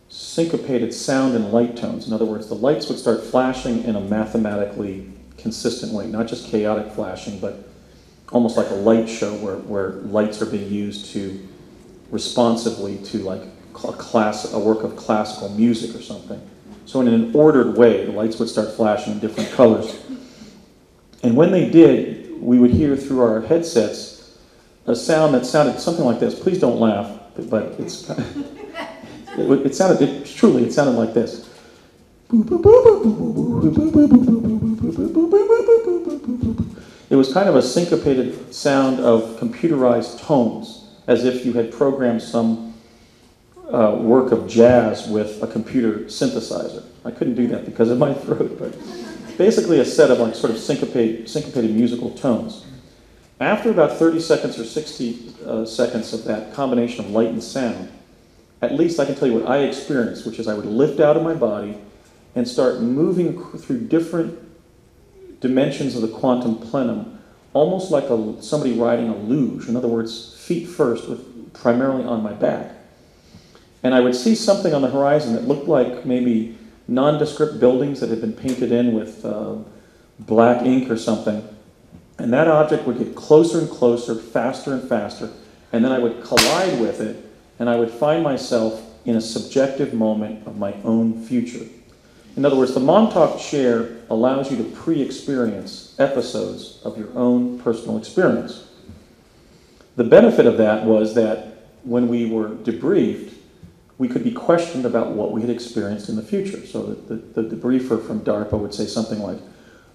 syncopated sound and light tones. In other words, the lights would start flashing in a mathematically consistent way, not just chaotic flashing, but almost like a light show where lights are being used to responsively to like a work of classical music or something. So in an ordered way, the lights would start flashing in different colors. And when they did, we would hear through our headsets a sound that sounded something like this. Please don't laugh, but it's it sounded like this. It was kind of a syncopated sound of computerized tones, as if you had programmed some work of jazz with a computer synthesizer. I couldn't do that because of my throat, but basically a set of like sort of syncopated musical tones. After about 30 seconds or 60 seconds of that combination of light and sound, at least I can tell you what I experienced, which is I would lift out of my body and start moving through different dimensions of the quantum plenum, almost like somebody riding a luge. In other words, feet first, primarily on my back. And I would see something on the horizon that looked like maybe nondescript buildings that had been painted in with black ink or something. And that object would get closer and closer, faster and faster, and then I would collide with it, and I would find myself in a subjective moment of my own future. In other words, the Montauk chair allows you to pre-experience episodes of your own personal experience. The benefit of that was that when we were debriefed, we could be questioned about what we had experienced in the future. So the debriefer from DARPA would say something like,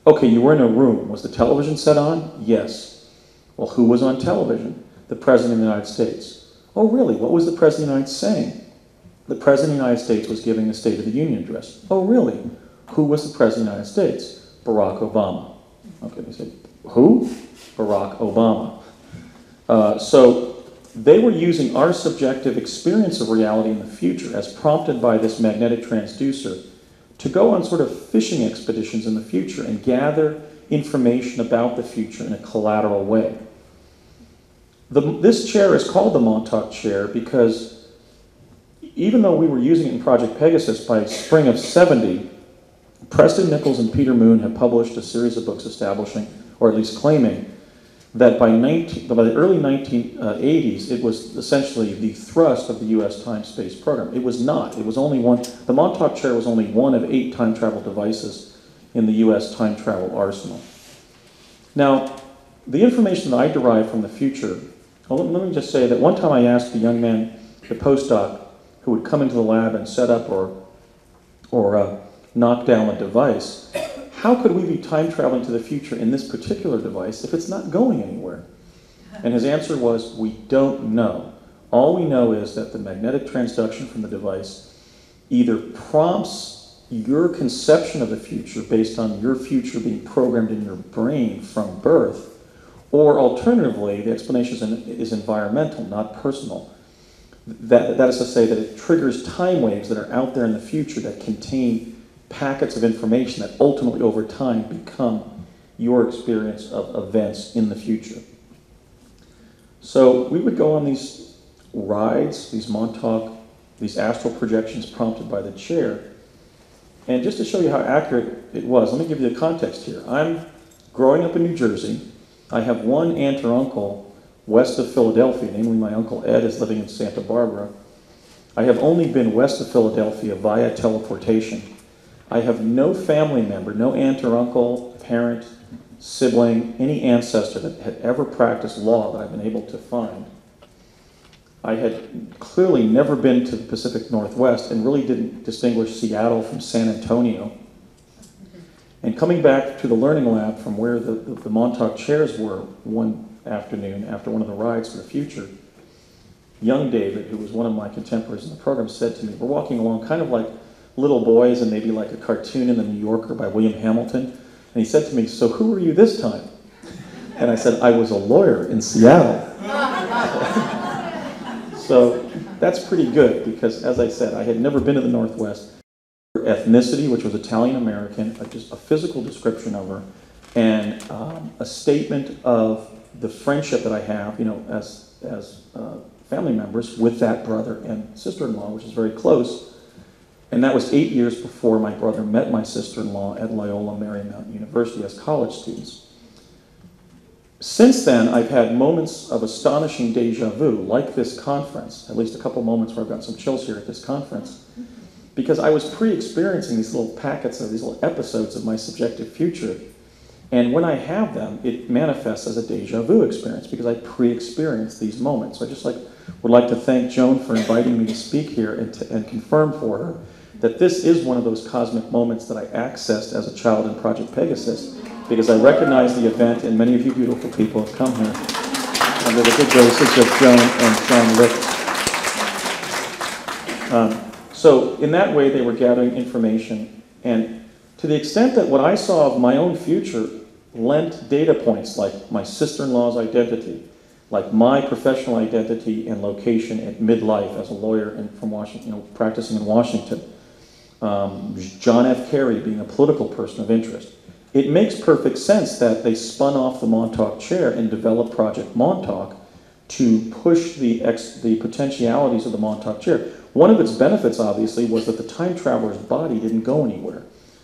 okay, you were in a room. Was the television set on? Yes. Well, who was on television? The President of the United States. Oh, really? What was the President of the United States saying? The President of the United States was giving the State of the Union address. Oh, really? Who was the President of the United States? Barack Obama. Okay, they said, who? Barack Obama. So they were using our subjective experience of reality in the future as prompted by this magnetic transducer to go on sort of fishing expeditions in the future and gather information about the future in a collateral way. This chair is called the Montauk chair because even though we were using it in Project Pegasus by spring of '70, Preston Nichols and Peter Moon have published a series of books establishing, or at least claiming, that by the early 1980s, it was essentially the thrust of the U.S. time-space program. It was not. It was only one. The Montauk chair was only one of 8 time travel devices in the U.S. time travel arsenal. Now, the information that I derived from the future, well, let me just say that one time I asked the young man, the postdoc, who would come into the lab and set up or knock down a device, how could we be time traveling to the future in this particular device if it's not going anywhere? And his answer was, we don't know. All we know is that the magnetic transduction from the device either prompts your conception of the future based on your future being programmed in your brain from birth, or alternatively, the explanation is environmental, not personal. That is to say that it triggers time waves that are out there in the future that contain packets of information that ultimately over time become your experience of events in the future. So we would go on these rides, these Montauk, these astral projections prompted by the chair. And just to show you how accurate it was, let me give you the context here. I'm growing up in New Jersey. I have one aunt or uncle west of Philadelphia, namely my Uncle Ed is living in Santa Barbara. I have only been west of Philadelphia via teleportation. I have no family member, no aunt or uncle, parent, sibling, any ancestor that had ever practiced law that I've been able to find. I had clearly never been to the Pacific Northwest and really didn't distinguish Seattle from San Antonio. And coming back to the learning lab from where the Montauk chairs were one afternoon after one of the rides for the future, young David, who was one of my contemporaries in the program, said to me, we're walking along kind of like little boys and maybe like a cartoon in the New Yorker by William Hamilton. And he said to me, so who were you this time? And I said, I was a lawyer in Seattle. So that's pretty good because, as I said, I had never been to the Northwest. Her ethnicity, which was Italian-American, just a physical description of her, and a statement of the friendship that I have, you know, as family members with that brother and sister-in-law, which is very close. And that was 8 years before my brother met my sister-in-law at Loyola Marymount University as college students. Since then, I've had moments of astonishing deja vu, like this conference, at least a couple moments where I've got some chills here at this conference, because I was pre-experiencing these little packets of these little episodes of my subjective future. And when I have them, it manifests as a deja vu experience because I pre-experienced these moments. So I just would like to thank Joan for inviting me to speak here and confirm for her that this is one of those cosmic moments that I accessed as a child in Project Pegasus, because I recognize the event, and many of you beautiful people have come here under the good graces of Joan and John Lick. So in that way, they were gathering information, and to the extent that what I saw of my own future lent data points like my sister-in-law's identity, like my professional identity and location at midlife as a lawyer from Washington, you know, practicing in Washington, John F. Kerry being a political person of interest. It makes perfect sense that they spun off the Montauk chair and developed Project Montauk to push the potentialities of the Montauk chair. One of its benefits, obviously, was that the time traveler's body didn't go anywhere,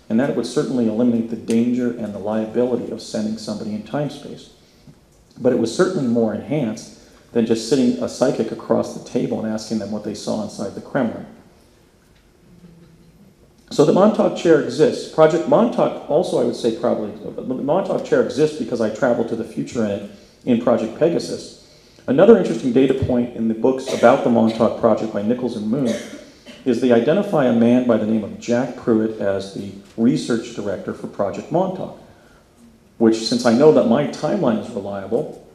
and that it would certainly eliminate the danger and the liability of sending somebody in time-space. But it was certainly more enhanced than just sitting a psychic across the table and asking them what they saw inside the Kremlin. So the Montauk chair exists. Project Montauk also, I would say probably, the Montauk chair exists because I traveled to the future in it in Project Pegasus. Another interesting data point in the books about the Montauk Project by Nichols and Moon is they identify a man by the name of Jack Pruitt as the research director for Project Montauk, which, since I know that my timeline is reliable,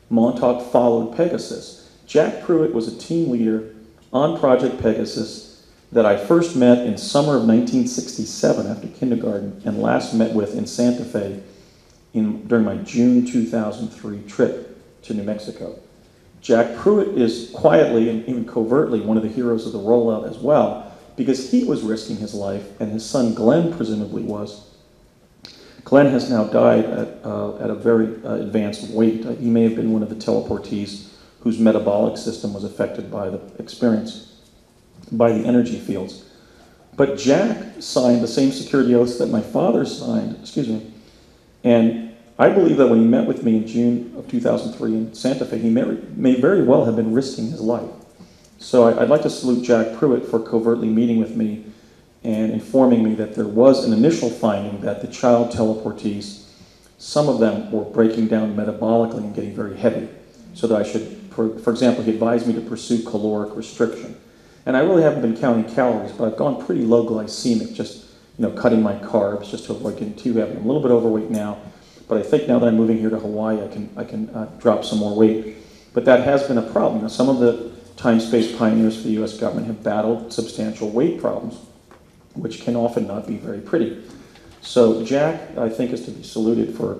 Montauk followed Pegasus. Jack Pruitt was a team leader on Project Pegasus that I first met in summer of 1967 after kindergarten and last met with in Santa Fe during my June 2003 trip to New Mexico. Jack Pruitt is quietly and even covertly one of the heroes of the rollout as well, because he was risking his life, and his son Glenn presumably was. Glenn has now died at a very advanced weight. He may have been one of the teleportees whose metabolic system was affected by the experience, by the energy fields. But Jack signed the same security oaths that my father signed, and I believe that when he met with me in June of 2003 in Santa Fe, he may very well have been risking his life. So I'd like to salute Jack Pruitt for covertly meeting with me and informing me that there was an initial finding that the child teleportees, some of them were breaking down metabolically and getting very heavy. So that I should, for example, he advised me to pursue caloric restriction. And I really haven't been counting calories, but I've gone pretty low glycemic, just cutting my carbs just to avoid getting too heavy. I'm a little bit overweight now, but I think now that I'm moving here to Hawaii, I can drop some more weight. But that has been a problem. Now, some of the time-space pioneers for the U.S. government have battled substantial weight problems, which can often not be very pretty. So Jack, I think, is to be saluted for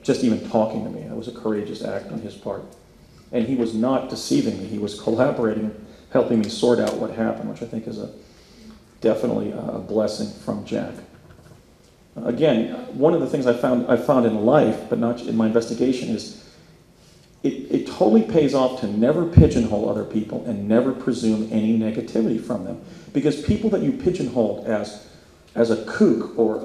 just even talking to me. That was a courageous act on his part. And he was not deceiving me. He was collaborating, helping me sort out what happened, which I think is definitely a blessing from Jack. Again, one of the things I found in life, but not in my investigation, is it totally pays off to never pigeonhole other people and never presume any negativity from them. Because people that you pigeonhole as a kook or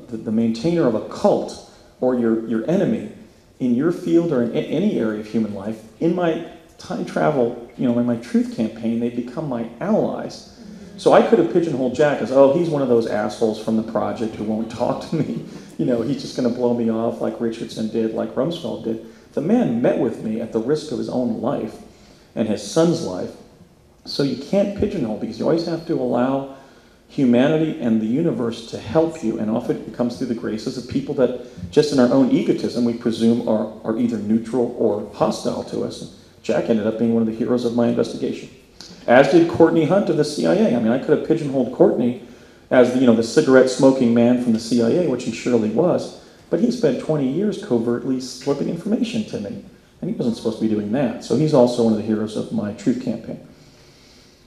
the maintainer of a cult or your enemy in your field or in any area of human life, in my time travel, in my truth campaign, they become my allies. So I could have pigeonholed Jack as, oh, he's one of those assholes from the project who won't talk to me. He's just going to blow me off like Richardson did, like Rumsfeld did. The man met with me at the risk of his own life and his son's life. So you can't pigeonhole, because you always have to allow humanity and the universe to help you, and often it comes through the graces of people that, just in our own egotism, we presume are either neutral or hostile to us. And Jack ended up being one of the heroes of my investigation. As did Courtney Hunt of the CIA. I mean, I could have pigeonholed Courtney as the cigarette-smoking man from the CIA, which he surely was, but he spent 20 years covertly slipping information to me, and he wasn't supposed to be doing that. So he's also one of the heroes of my truth campaign.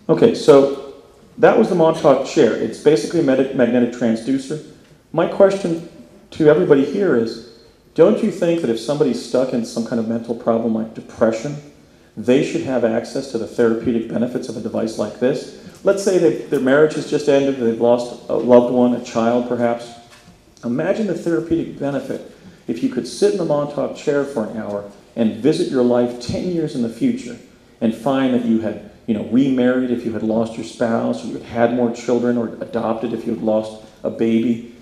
Okay, so that was the Montauk chair. It's basically a magnetic transducer. My question to everybody here is, don't you think that if somebody's stuck in some kind of mental problem like depression, they should have access to the therapeutic benefits of a device like this? Let's say their marriage has just ended, they've lost a loved one, a child perhaps. Imagine the therapeutic benefit if you could sit in the Montauk chair for an hour and visit your life 10 years in the future and find that you had remarried if you had lost your spouse, or you had more children, or adopted if you had lost a baby,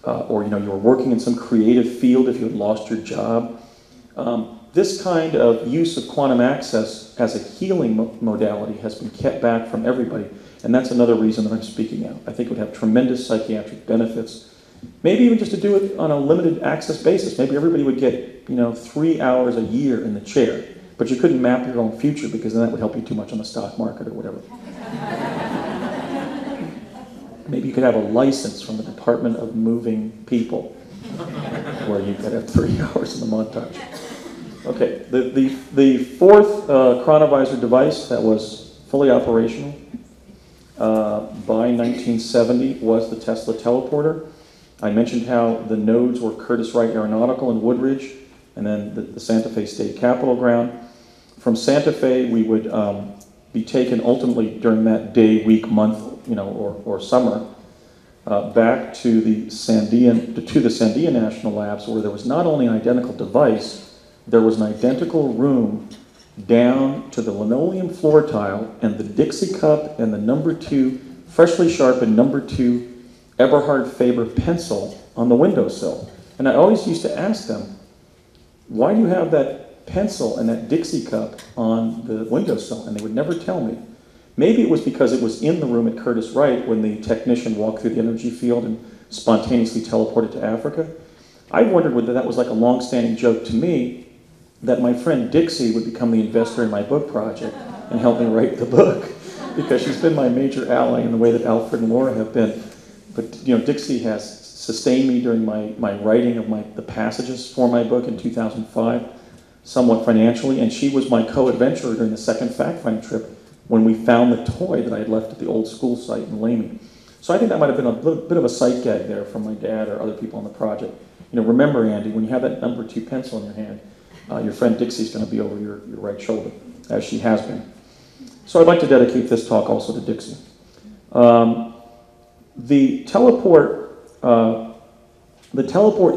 or you were working in some creative field if you had lost your job. This kind of use of quantum access as a healing modality has been kept back from everybody, and that's another reason that I'm speaking out. I think it would have tremendous psychiatric benefits. Maybe even just to do it on a limited access basis. Maybe everybody would get 3 hours a year in the chair. But you couldn't map your own future because then that would help you too much on the stock market or whatever. Maybe you could have a license from the Department of Moving People where you could have 3 hours in the montage. Okay, the fourth chronovisor device that was fully operational by 1970 was the Tesla teleporter. I mentioned how the nodes were Curtiss Wright Aeronautical in Woodridge, and then the Santa Fe State Capitol Ground. From Santa Fe, we would be taken ultimately during that day, week, month, or summer, back to the Sandia National Labs, where there was not only an identical device, there was an identical room down to the linoleum floor tile and the Dixie cup and the number 2, freshly sharpened number 2 Eberhard Faber pencil on the windowsill. And I always used to ask them, why do you have that pencil and that Dixie cup on the windowsill? And they would never tell me. Maybe it was because it was in the room at Curtiss Wright when the technician walked through the energy field and spontaneously teleported to Africa. I wondered whether that was like a long-standing joke to me, that my friend Dixie would become the investor in my book project and help me write the book, because she's been my major ally in the way that Alfred and Ware have been. But Dixie has sustained me during my writing of the passages for my book in 2005, somewhat financially, and she was my co-adventurer during the second fact-finding trip when we found the toy that I had left at the old school site in Lamy. So I think that might have been a bit of a sight gag there from my dad or other people on the project. Remember, Andy, when you have that number 2 pencil in your hand, your friend Dixie's going to be over your right shoulder, as she has been. So I'd like to dedicate this talk also to Dixie. The teleport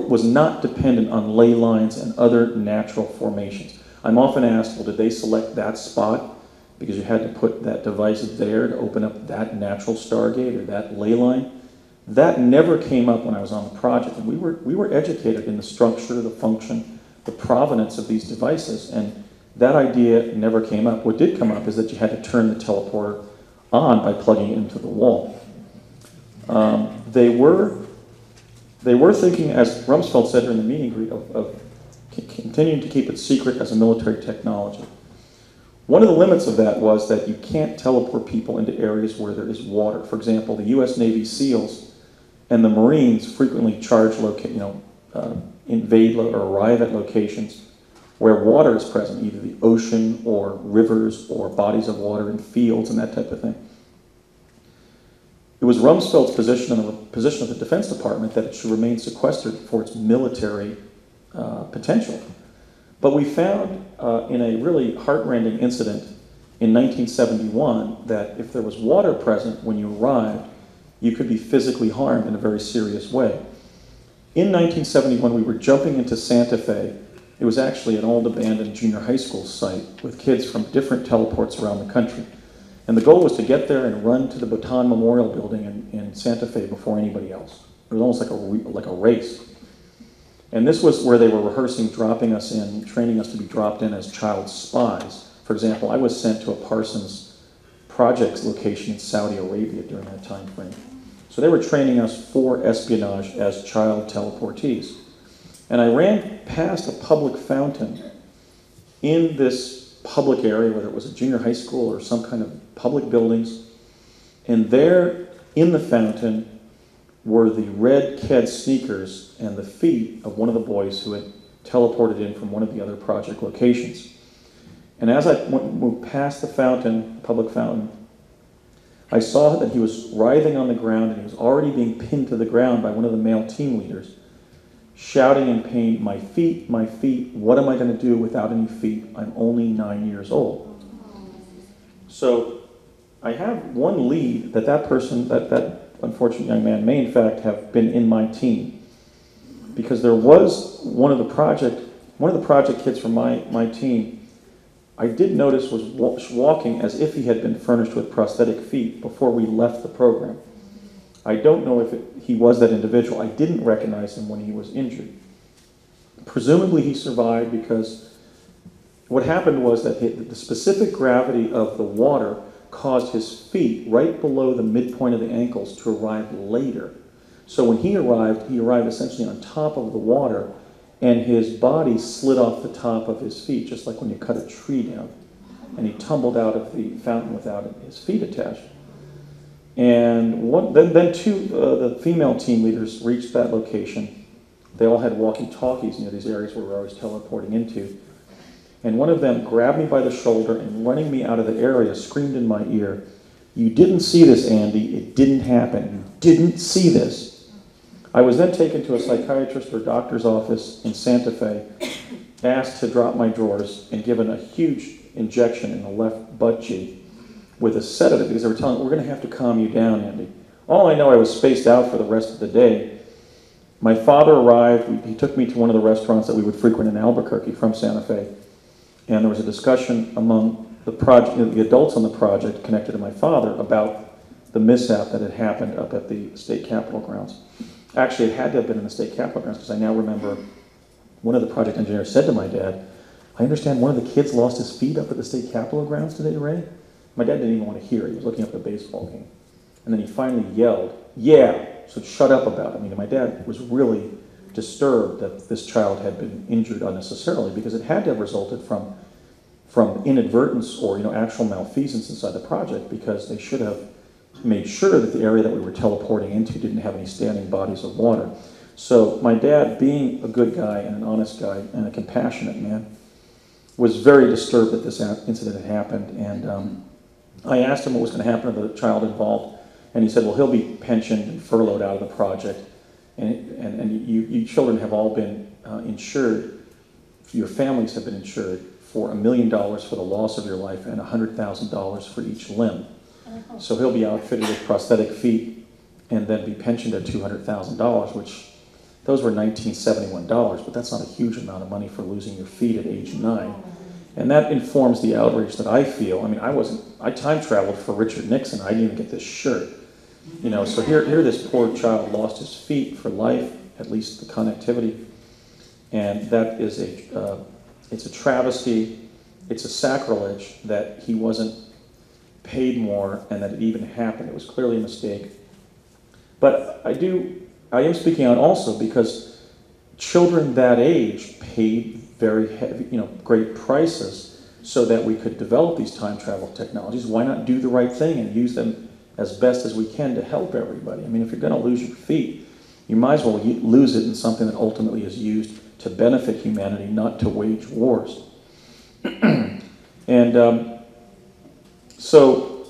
was not dependent on ley lines and other natural formations. I'm often asked, well, did they select that spot because you had to put that device there to open up that natural stargate or that ley line? That never came up when I was on the project, and we were educated in the structure, the function, the provenance of these devices, and that idea never came up. What did come up is that you had to turn the teleporter on by plugging it into the wall. They were thinking, as Rumsfeld said during the meet and greet, of continuing to keep it secret as a military technology. One of the limits of that was that you can't teleport people into areas where there is water. For example, the U.S. Navy SEALs and the Marines frequently invade or arrive at locations where water is present, either the ocean or rivers or bodies of water in fields and that type of thing. It was Rumsfeld's position and the position of the Defense Department that it should remain sequestered for its military potential. But we found in a really heartrending incident in 1971 that if there was water present when you arrived, you could be physically harmed in a very serious way. In 1971, we were jumping into Santa Fe. It was actually an old abandoned junior high school site with kids from different teleports around the country. And the goal was to get there and run to the Bataan Memorial Building in Santa Fe before anybody else. It was almost like a race. And this was where they were rehearsing dropping us in, training us to be dropped in as child spies. For example, I was sent to a Parsons Projects location in Saudi Arabia during that time frame. So they were training us for espionage as child teleportees. And I ran past a public fountain in this public area, whether it was a junior high school or some kind of public buildings, and there in the fountain were the red Ked sneakers and the feet of one of the boys who had teleported in from one of the other project locations. And as I moved past the fountain, public fountain, I saw that he was writhing on the ground and he was already being pinned to the ground by one of the male team leaders, shouting in pain, my feet, what am I going to do without any feet? I'm only 9 years old. So I have one lead that person, that unfortunate young man may in fact have been in my team. Because there was one of the project kids from my team I did notice was walking as if he had been furnished with prosthetic feet before we left the program. I don't know if he was that individual. I didn't recognize him when he was injured. Presumably he survived because what happened was that the specific gravity of the water caused his feet right below the midpoint of the ankles to arrive later. So when he arrived essentially on top of the water, and his body slid off the top of his feet, just like when you cut a tree down. And he tumbled out of the fountain without his feet attached. And then two the female team leaders reached that location. They all had walkie-talkies near these areas where we were always teleporting into. And one of them grabbed me by the shoulder and running me out of the area screamed in my ear, "You didn't see this, Andy. It didn't happen. You didn't see this." I was then taken to a psychiatrist or doctor's office in Santa Fe, asked to drop my drawers, and given a huge injection in the left butt cheek with a sedative because they were telling me, "We're going to have to calm you down, Andy." All I know, I was spaced out for the rest of the day. My father arrived. He took me to one of the restaurants that we would frequent in Albuquerque from Santa Fe, and there was a discussion among the adults on the project connected to my father about the mishap that had happened up at the state capitol grounds. Actually, it had to have been in the state capitol grounds because I now remember one of the project engineers said to my dad, "I understand one of the kids lost his feet up at the state capitol grounds today, Ray?" My dad didn't even want to hear it. He was looking up at the baseball game. And then he finally yelled, "Yeah, so shut up about it." I mean, my dad was really disturbed that this child had been injured unnecessarily because it had to have resulted from inadvertence or actual malfeasance inside the project because they should have made sure that the area that we were teleporting into didn't have any standing bodies of water. So my dad, being a good guy and an honest guy and a compassionate man, was very disturbed that this incident had happened. And I asked him what was going to happen to the child involved. And he said, well, he'll be pensioned and furloughed out of the project. And you children have all been insured, your families have been insured for $1 million for the loss of your life and $100,000 for each limb. So he'll be outfitted with prosthetic feet and then be pensioned at $200,000, which those were $1971, but that's not a huge amount of money for losing your feet at age 9. And that informs the outrage that I feel. I mean, I time traveled for Richard Nixon. I didn't even get this shirt. So here this poor child lost his feet for life, at least the connectivity. And that is it's a travesty. It's a sacrilege that he wasn't paid more and that it even happened. It was clearly a mistake. But I am speaking out also because children that age paid very heavy, great prices so that we could develop these time travel technologies. Why not do the right thing and use them as best as we can to help everybody? I mean, if you're going to lose your feet, you might as well lose it in something that ultimately is used to benefit humanity, not to wage wars. And so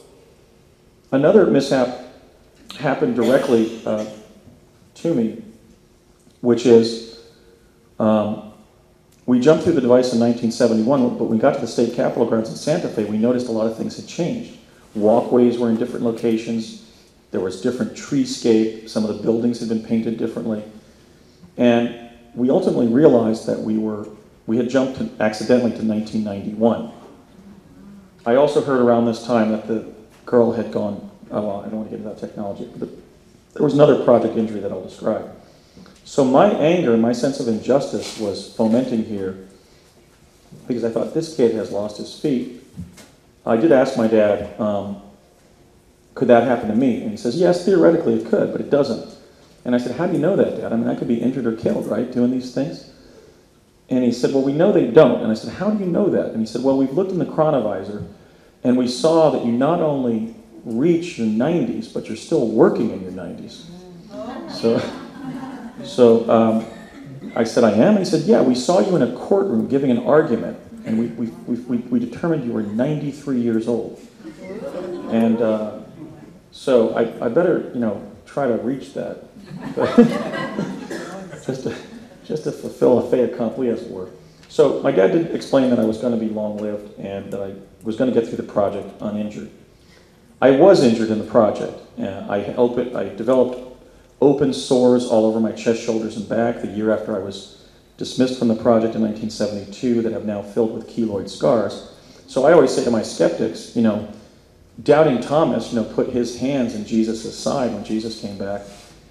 another mishap happened directly to me, which is we jumped through the device in 1971, but when we got to the state capitol grounds in Santa Fe, we noticed a lot of things had changed. Walkways were in different locations. There was different treescape. Some of the buildings had been painted differently. And we ultimately realized that we had jumped accidentally to 1991. I also heard around this time that the girl had gone, I don't want to get into that technology, but there was another project injury that I'll describe. So my anger, my sense of injustice was fomenting here because I thought, this kid has lost his feet. I did ask my dad, could that happen to me? And he says, yes, theoretically it could, but it doesn't. And I said, how do you know that, Dad? I mean, I could be injured or killed, right, doing these things? And he said, well, we know they don't. And I said, how do you know that? And he said, well, we've looked in the chronovisor, and we saw that you not only reach your 90s, but you're still working in your 90s. So I said, I am? And he said, yeah, we saw you in a courtroom giving an argument, and we determined you were 93 years old. And so I better, try to reach that. just to fulfill a fait accompli, as it were. So my dad did explain that I was going to be long-lived and that I was going to get through the project uninjured. I was injured in the project. I developed open sores all over my chest, shoulders, and back the year after I was dismissed from the project in 1972 that have now filled with keloid scars. So I always say to my skeptics, doubting Thomas, put his hands in Jesus' side when Jesus came back.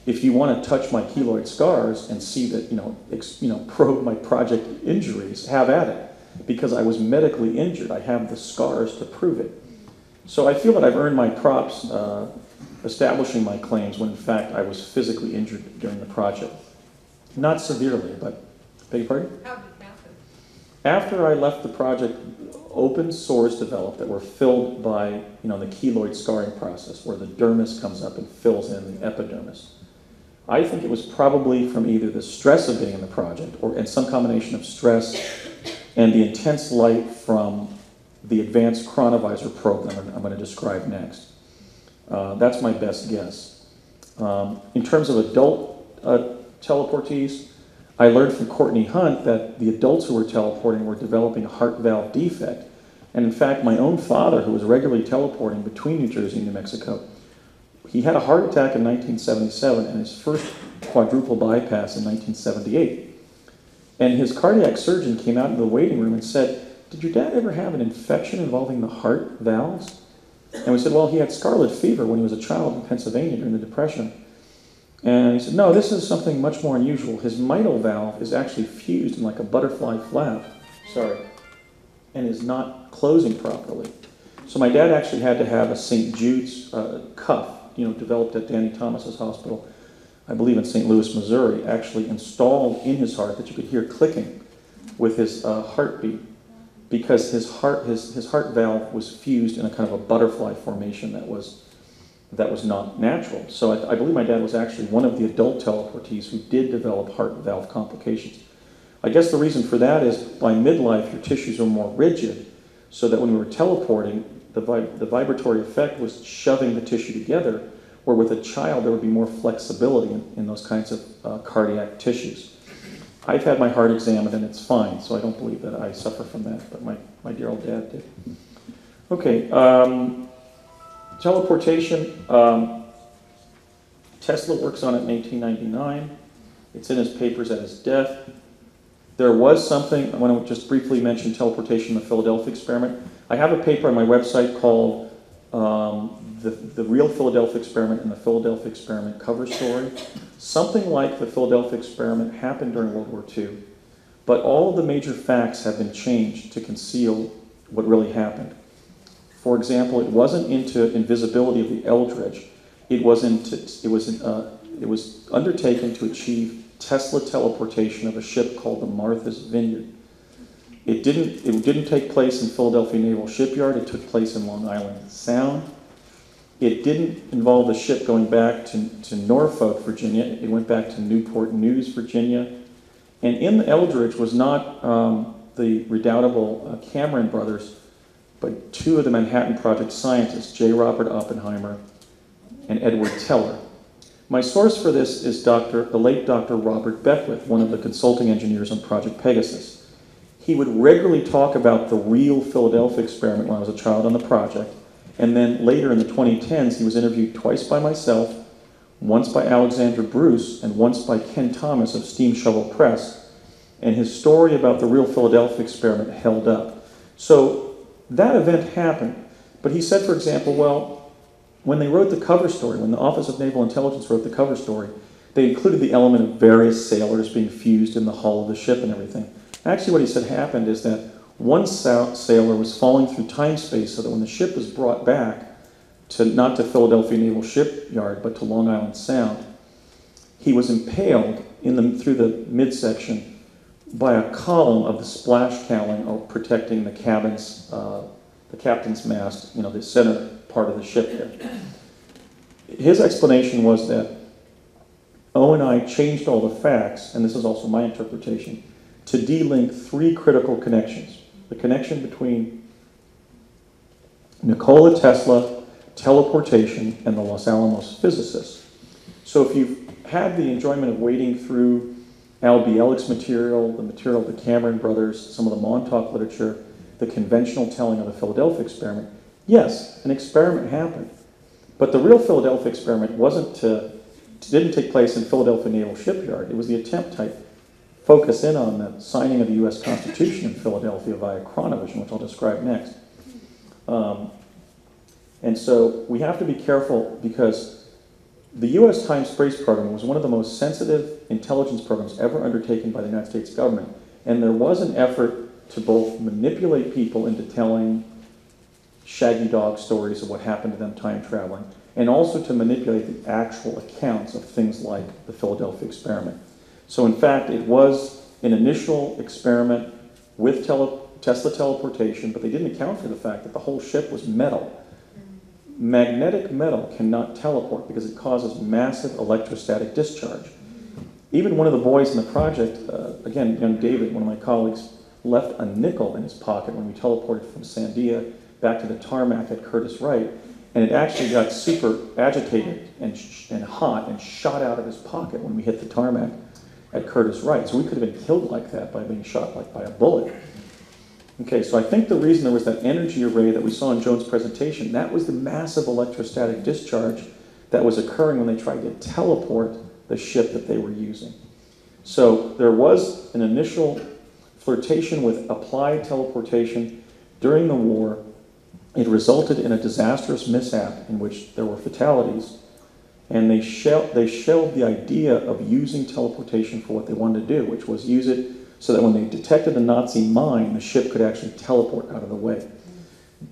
If you want to touch my keloid scars and see that, probe my project injuries, have at it. Because I was medically injured, I have the scars to prove it. So I feel that I've earned my props establishing my claims when in fact I was physically injured during the project. Not severely, but, beg your pardon? How did it happen? After I left the project, open sores developed that were filled by, the keloid scarring process, where the dermis comes up and fills in the epidermis. I think it was probably from either the stress of being in the project and some combination of stress and the intense light from the advanced chronovisor program I'm going to describe next. That's my best guess. In terms of adult teleportees, I learned from Courtney Hunt that the adults who were teleporting were developing a heart valve defect. And in fact, my own father, who was regularly teleporting between New Jersey and New Mexico, he had a heart attack in 1977 and his first quadruple bypass in 1978. And his cardiac surgeon came out into the waiting room and said, did your dad ever have an infection involving the heart valves? And we said, well, he had scarlet fever when he was a child in Pennsylvania during the Depression. And he said, no, this is something much more unusual. His mitral valve is actually fused in like a butterfly flap, and is not closing properly. So my dad actually had to have a St. Jude's cuff, developed at Danny Thomas's hospital, I believe in St. Louis, Missouri, actually installed in his heart that you could hear clicking with his heartbeat, because his heart valve was fused in a kind of a butterfly formation that was not natural. So I believe my dad was actually one of the adult teleportees who did develop heart valve complications. I guess the reason for that is by midlife your tissues are more rigid, so that when we were teleporting, the vibratory effect was shoving the tissue together, where with a child there would be more flexibility in those kinds of cardiac tissues. I've had my heart examined and it's fine, so I don't believe that I suffer from that, but my dear old dad did. Okay, teleportation. Tesla works on it in 1899. It's in his papers at his death. There was something, I want to just briefly mention teleportation in the Philadelphia experiment. I have a paper on my website called The Real Philadelphia Experiment and the Philadelphia Experiment Cover Story. Something like the Philadelphia experiment happened during World War II, but all of the major facts have been changed to conceal what really happened. For example, it wasn't into invisibility of the Eldridge. It was undertaken to achieve Tesla teleportation of a ship called the Martha's Vineyard. It didn't take place in Philadelphia Naval Shipyard. It took place in Long Island Sound. It didn't involve the ship going back to Norfolk, Virginia. It went back to Newport News, Virginia. And in the Eldridge was not the redoubtable Cameron brothers, but two of the Manhattan Project scientists, J. Robert Oppenheimer and Edward Teller. My source for this is the late Dr. Robert Beckwith, one of the consulting engineers on Project Pegasus. He would regularly talk about the real Philadelphia experiment when I was a child on the project, and then later in the 2010s, he was interviewed twice by myself, once by Alexandra Bruce, and once by Ken Thomas of Steam Shovel Press, and his story about the real Philadelphia experiment held up. So that event happened, but he said, for example, well, when they wrote the cover story, when the Office of Naval Intelligence wrote the cover story, they included the element of various sailors being fused in the hull of the ship and everything. Actually, what he said happened is that one sailor was falling through time-space so that when the ship was brought back not to Philadelphia Naval Shipyard, but to Long Island Sound. He was impaled through the midsection by a column of the splash cowling protecting the captain's mast, the center part of the ship there. His explanation was that O&I changed all the facts, and this is also my interpretation, to de-link 3 critical connections. The connection between Nikola Tesla, teleportation, and the Los Alamos physicists. So if you've had the enjoyment of wading through Al Bielik's material, the material of the Cameron brothers, some of the Montauk literature, the conventional telling of the Philadelphia experiment, yes, an experiment happened. But the real Philadelphia experiment didn't take place in Philadelphia Naval Shipyard. It was the attempt to focus in on the signing of the U.S. Constitution in Philadelphia via chronovision, which I'll describe next. And so we have to be careful because the U.S. Timed Space Program was one of the most sensitive intelligence programs ever undertaken by the United States government. And there was an effort to both manipulate people into telling shaggy dog stories of what happened to them time traveling, and also to manipulate the actual accounts of things like the Philadelphia experiment. So in fact, it was an initial experiment with Tesla teleportation, but they didn't account for the fact that the whole ship was metal. Magnetic metal cannot teleport because it causes massive electrostatic discharge. Even one of the boys in the project, again, young David, one of my colleagues, left a nickel in his pocket when we teleported from Sandia back to the tarmac at Curtis Wright, and it actually got super agitated and hot and shot out of his pocket when we hit the tarmac at Curtis Wright. So we could have been killed like that by being shot like by a bullet. Okay, so I think the reason there was that energy array that we saw in Joan's presentation, that was the massive electrostatic discharge that was occurring when they tried to teleport the ship that they were using. So there was an initial flirtation with applied teleportation during the war. It resulted in a disastrous mishap in which there were fatalities, and they shelved the idea of using teleportation for what they wanted to do, which was use it so that when they detected a Nazi mine, the ship could actually teleport out of the way.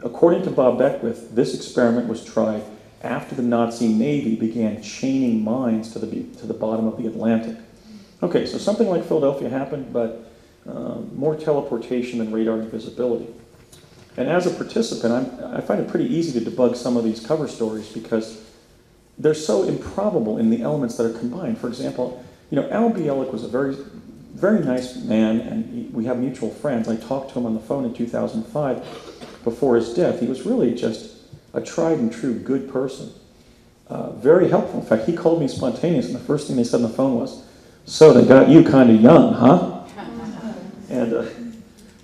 According to Bob Beckwith, this experiment was tried after the Nazi Navy began chaining mines to the bottom of the Atlantic. Okay, so something like Philadelphia happened, but more teleportation than radar invisibility. And as a participant, I find it pretty easy to debug some of these cover stories because they're so improbable in the elements that are combined. For example, Al Bielik was a very, very nice man, and we have mutual friends. I talked to him on the phone in 2005 before his death. He was really just a tried and true good person. Very helpful. In fact, he called me spontaneous, and the first thing they said on the phone was, "So they got you kind of young, huh?" And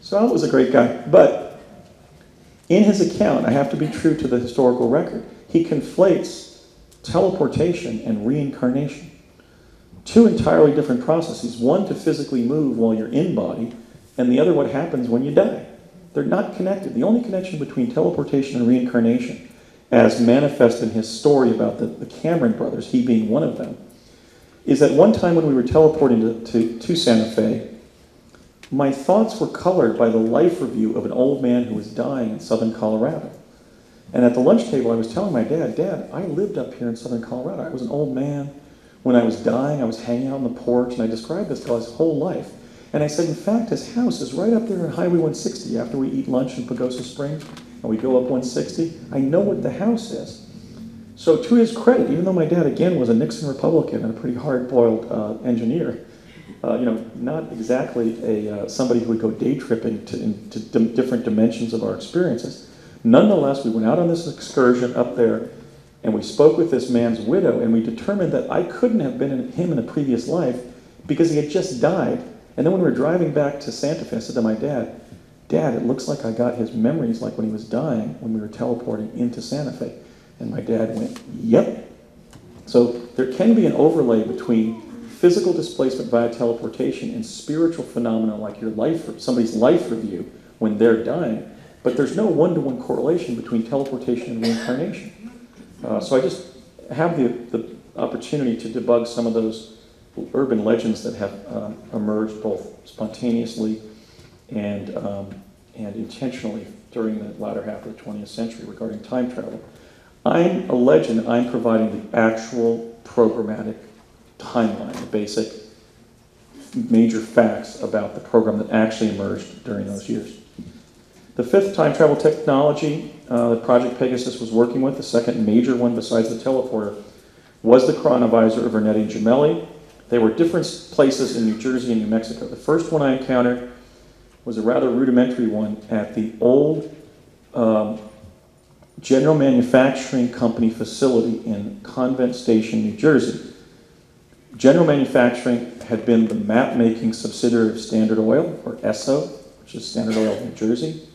so Al was a great guy. But in his account, I have to be true to the historical record. He conflates teleportation and reincarnation. 2 entirely different processes. One to physically move while you're in body, and the other what happens when you die. They're not connected. The only connection between teleportation and reincarnation, as manifest in his story about the Cameron brothers, he being one of them, is that one time when we were teleporting to Santa Fe, my thoughts were colored by the life review of an old man who was dying in southern Colorado. And at the lunch table, I was telling my dad, "Dad, I lived up here in southern Colorado. I was an old man. When I was dying, I was hanging out on the porch," and I described this guy's whole life. And I said, in fact, his house is right up there on Highway 160 after we eat lunch in Pagosa Springs, and we go up 160. I know what the house is. So to his credit, even though my dad, again, was a Nixon Republican and a pretty hard-boiled engineer, not exactly somebody who would go day tripping into different dimensions of our experiences. Nonetheless, we went out on this excursion up there, and we spoke with this man's widow, and we determined that I couldn't have been him in a previous life because he had just died. And then when we were driving back to Santa Fe, I said to my dad, "Dad, it looks like I got his memories like when he was dying when we were teleporting into Santa Fe." And my dad went, "Yep." So there can be an overlay between physical displacement via teleportation and spiritual phenomena like somebody's life review when they're dying, but there's no one-to-one correlation between teleportation and reincarnation. So I just have the opportunity to debug some of those urban legends that have emerged both spontaneously and intentionally during the latter half of the 20th century regarding time travel. I'm alleging that I'm providing the actual programmatic timeline, the basic major facts about the program that actually emerged during those years. The fifth time travel technology that Project Pegasus was working with, the second major one besides the teleporter, was the chronovisor of Vernetti and Gemelli. They were different places in New Jersey and New Mexico. The first one I encountered was a rather rudimentary one at the old General Manufacturing Company facility in Convent Station, New Jersey. General Manufacturing had been the map-making subsidiary of Standard Oil, or ESSO, which is Standard Oil of New Jersey.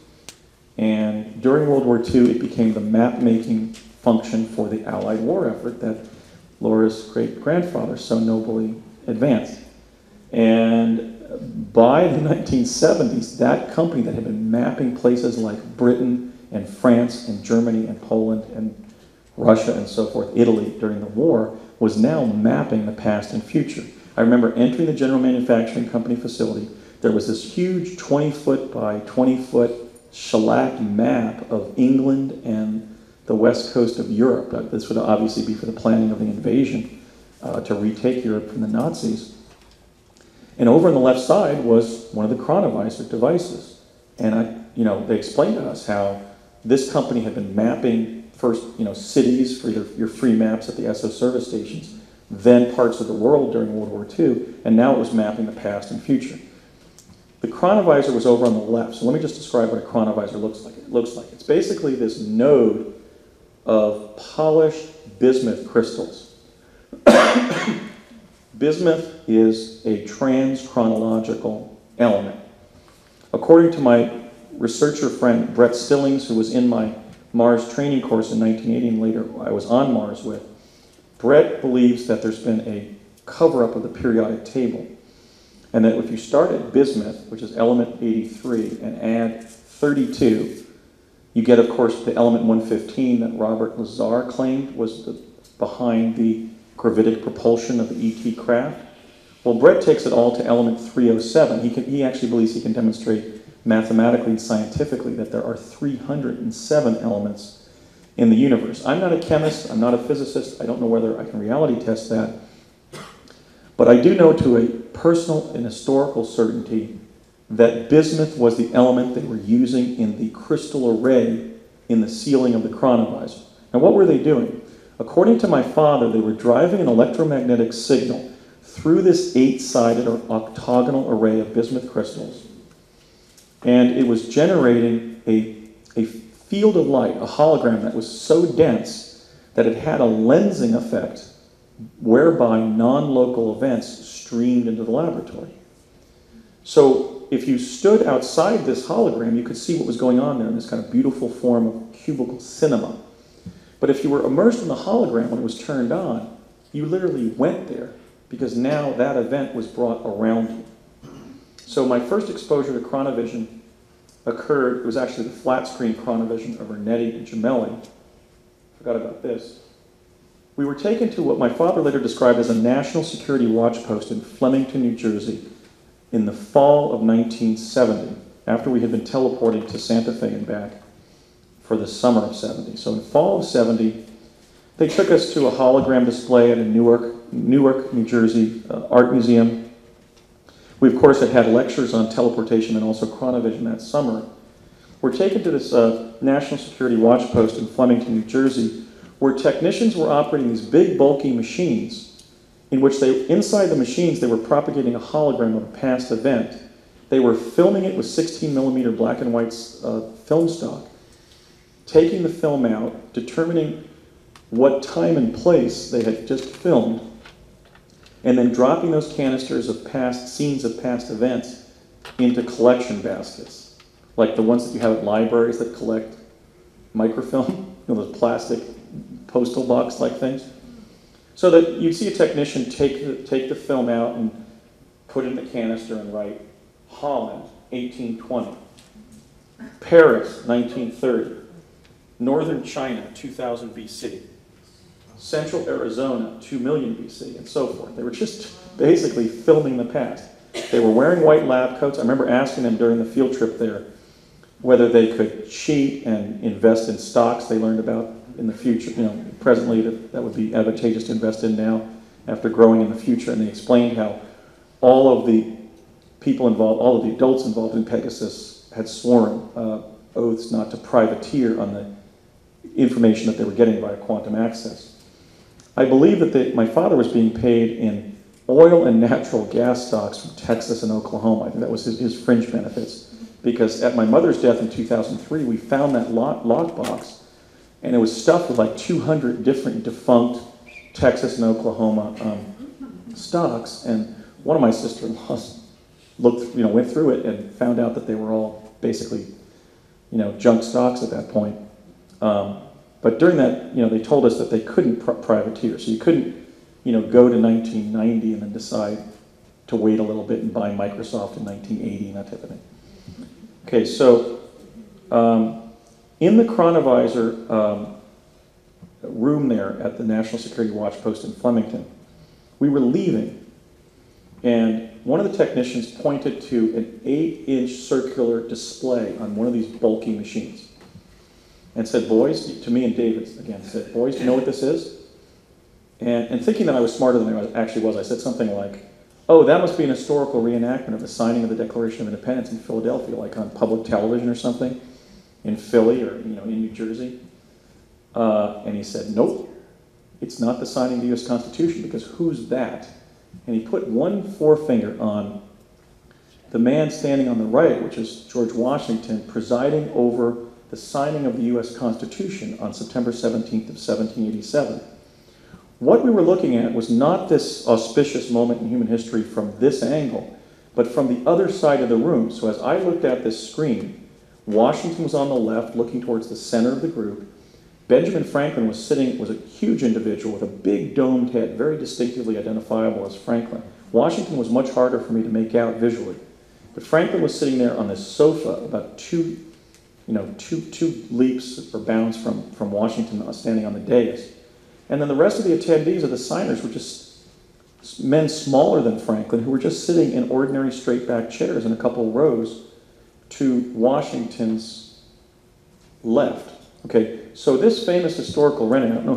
And during World War II, it became the map-making function for the Allied war effort that Laura's great-grandfather so nobly advanced. And by the 1970s, that company that had been mapping places like Britain and France and Germany and Poland and Russia and so forth, Italy during the war, was now mapping the past and future. I remember entering the General Manufacturing Company facility. There was this huge 20-foot by 20-foot shellacked map of England and the west coast of Europe. This would obviously be for the planning of the invasion to retake Europe from the Nazis. And over on the left side was one of the chronovisor devices. And they explained to us how this company had been mapping first, cities for your free maps at the ESSO service stations, then parts of the world during World War II, and now it was mapping the past and future. The chronovisor was over on the left, so let me just describe what a chronovisor looks like. It looks like it's basically this node of polished bismuth crystals. Bismuth is a trans-chronological element. According to my researcher friend Brett Stillings, who was in my Mars training course in 1980 and later I was on Mars with, Brett believes that there's been a cover-up of the periodic table, and that if you start at bismuth, which is element 83, and add 32, you get, of course, the element 115 that Robert Lazar claimed was behind the gravitic propulsion of the ET craft. Well, Brett takes it all to element 307. He actually believes he can demonstrate mathematically and scientifically that there are 307 elements in the universe. I'm not a chemist, I'm not a physicist, I don't know whether I can reality test that, but I do know to a personal and historical certainty that bismuth was the element they were using in the crystal array in the ceiling of the chronovisor. Now what were they doing? According to my father, they were driving an electromagnetic signal through this 8-sided or octagonal array of bismuth crystals, and it was generating a field of light, a hologram that was so dense that it had a lensing effect whereby non-local events streamed into the laboratory. So if you stood outside this hologram, you could see what was going on there in this kind of beautiful form of cubical cinema. But if you were immersed in the hologram when it was turned on, you literally went there because now that event was brought around you. So my first exposure to chronovision occurred, it was actually the flat screen chronovision of Vernetti and Gemelli. Forgot about this. We were taken to what my father later described as a national security watch post in Flemington, New Jersey in the fall of 1970, after we had been teleporting to Santa Fe and back for the summer of 70. So in fall of 70, they took us to a hologram display at a Newark, New Jersey art museum. We, of course, had lectures on teleportation and also chronovision that summer. We're taken to this national security watch post in Flemington, New Jersey, where technicians were operating these big, bulky machines in which inside the machines, they were propagating a hologram of a past event. They were filming it with 16mm black and white film stock, taking the film out, determining what time and place they had just filmed, and then dropping those canisters of past scenes of past events into collection baskets, like the ones that you have at libraries that collect microfilm, those plastic postal box-like things. So that you'd see a technician take the film out and put it in the canister and write Holland, 1820, Paris, 1930, Northern China, 2000 BC, Central Arizona, 2 million BC, and so forth. They were just basically filming the past. They were wearing white lab coats. I remember asking them during the field trip there whether they could cheat and invest in stocks they learned about in the future, presently that would be advantageous to invest in now after growing in the future. And they explained how all of the people involved, all of the adults involved in Pegasus had sworn oaths not to privateer on the information that they were getting via quantum access. I believe that my father was being paid in oil and natural gas stocks from Texas and Oklahoma. I think that was his fringe benefits. Because at my mother's death in 2003, we found that lockbox, and it was stuffed with like 200 different defunct Texas and Oklahoma stocks. And one of my sister-in-laws went through it and found out that they were all basically, junk stocks at that point. But during that, they told us that they couldn't privateer. So you couldn't, go to 1990 and then decide to wait a little bit and buy Microsoft in 1980 and that type of thing. Okay, so in the chronovisor room there at the National Security Watch Post in Flemington, we were leaving, and one of the technicians pointed to an 8-inch circular display on one of these bulky machines and said, boys, to me and David again, said, boys, do you know what this is? And thinking that I was smarter than I actually was, I said something like, oh, that must be an historical reenactment of the signing of the Declaration of Independence in Philadelphia, like on public television or something, in Philly or in New Jersey. And he said, nope, it's not the signing of the U.S. Constitution, because who's that? And he put one forefinger on the man standing on the right, which is George Washington, presiding over the signing of the U.S. Constitution on September 17th of 1787. What we were looking at was not this auspicious moment in human history from this angle, but from the other side of the room. So as I looked at this screen, Washington was on the left, looking towards the center of the group. Benjamin Franklin was a huge individual with a big domed head, very distinctively identifiable as Franklin. Washington was much harder for me to make out visually. But Franklin was sitting there on this sofa about two leaps or bounds from Washington, standing on the dais. And then the rest of the attendees or the signers were just men smaller than Franklin who were just sitting in ordinary straight-back chairs in a couple rows to Washington's left. Okay, so this famous historical rendering, I don't know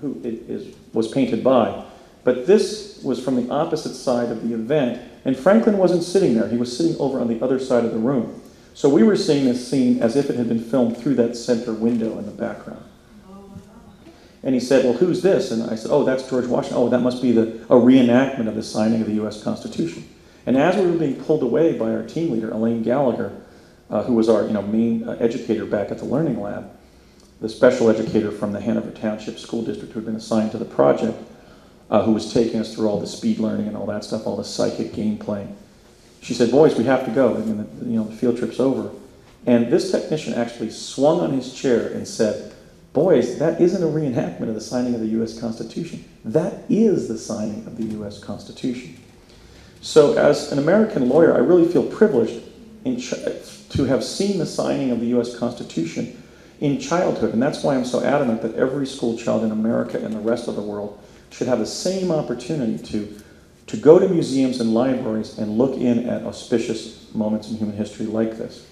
who it was painted by, but this was from the opposite side of the event, and Franklin wasn't sitting there. He was sitting over on the other side of the room. So we were seeing this scene as if it had been filmed through that center window in the background. And he said, well, who's this? And I said, oh, that's George Washington. Oh, that must be a reenactment of the signing of the U.S. Constitution. And as we were being pulled away by our team leader, Elaine Gallagher, who was our main educator back at the Learning Lab, the special educator from the Hanover Township School District who had been assigned to the project, who was taking us through all the speed learning and all that stuff, all the psychic game playing. She said, boys, we have to go. I mean, the field trip's over. And this technician actually swung on his chair and said, boys, that isn't a reenactment of the signing of the U.S. Constitution. That is the signing of the U.S. Constitution. So as an American lawyer, I really feel privileged to have seen the signing of the U.S. Constitution in childhood. And that's why I'm so adamant that every school child in America and the rest of the world should have the same opportunity to go to museums and libraries and look in at auspicious moments in human history like this.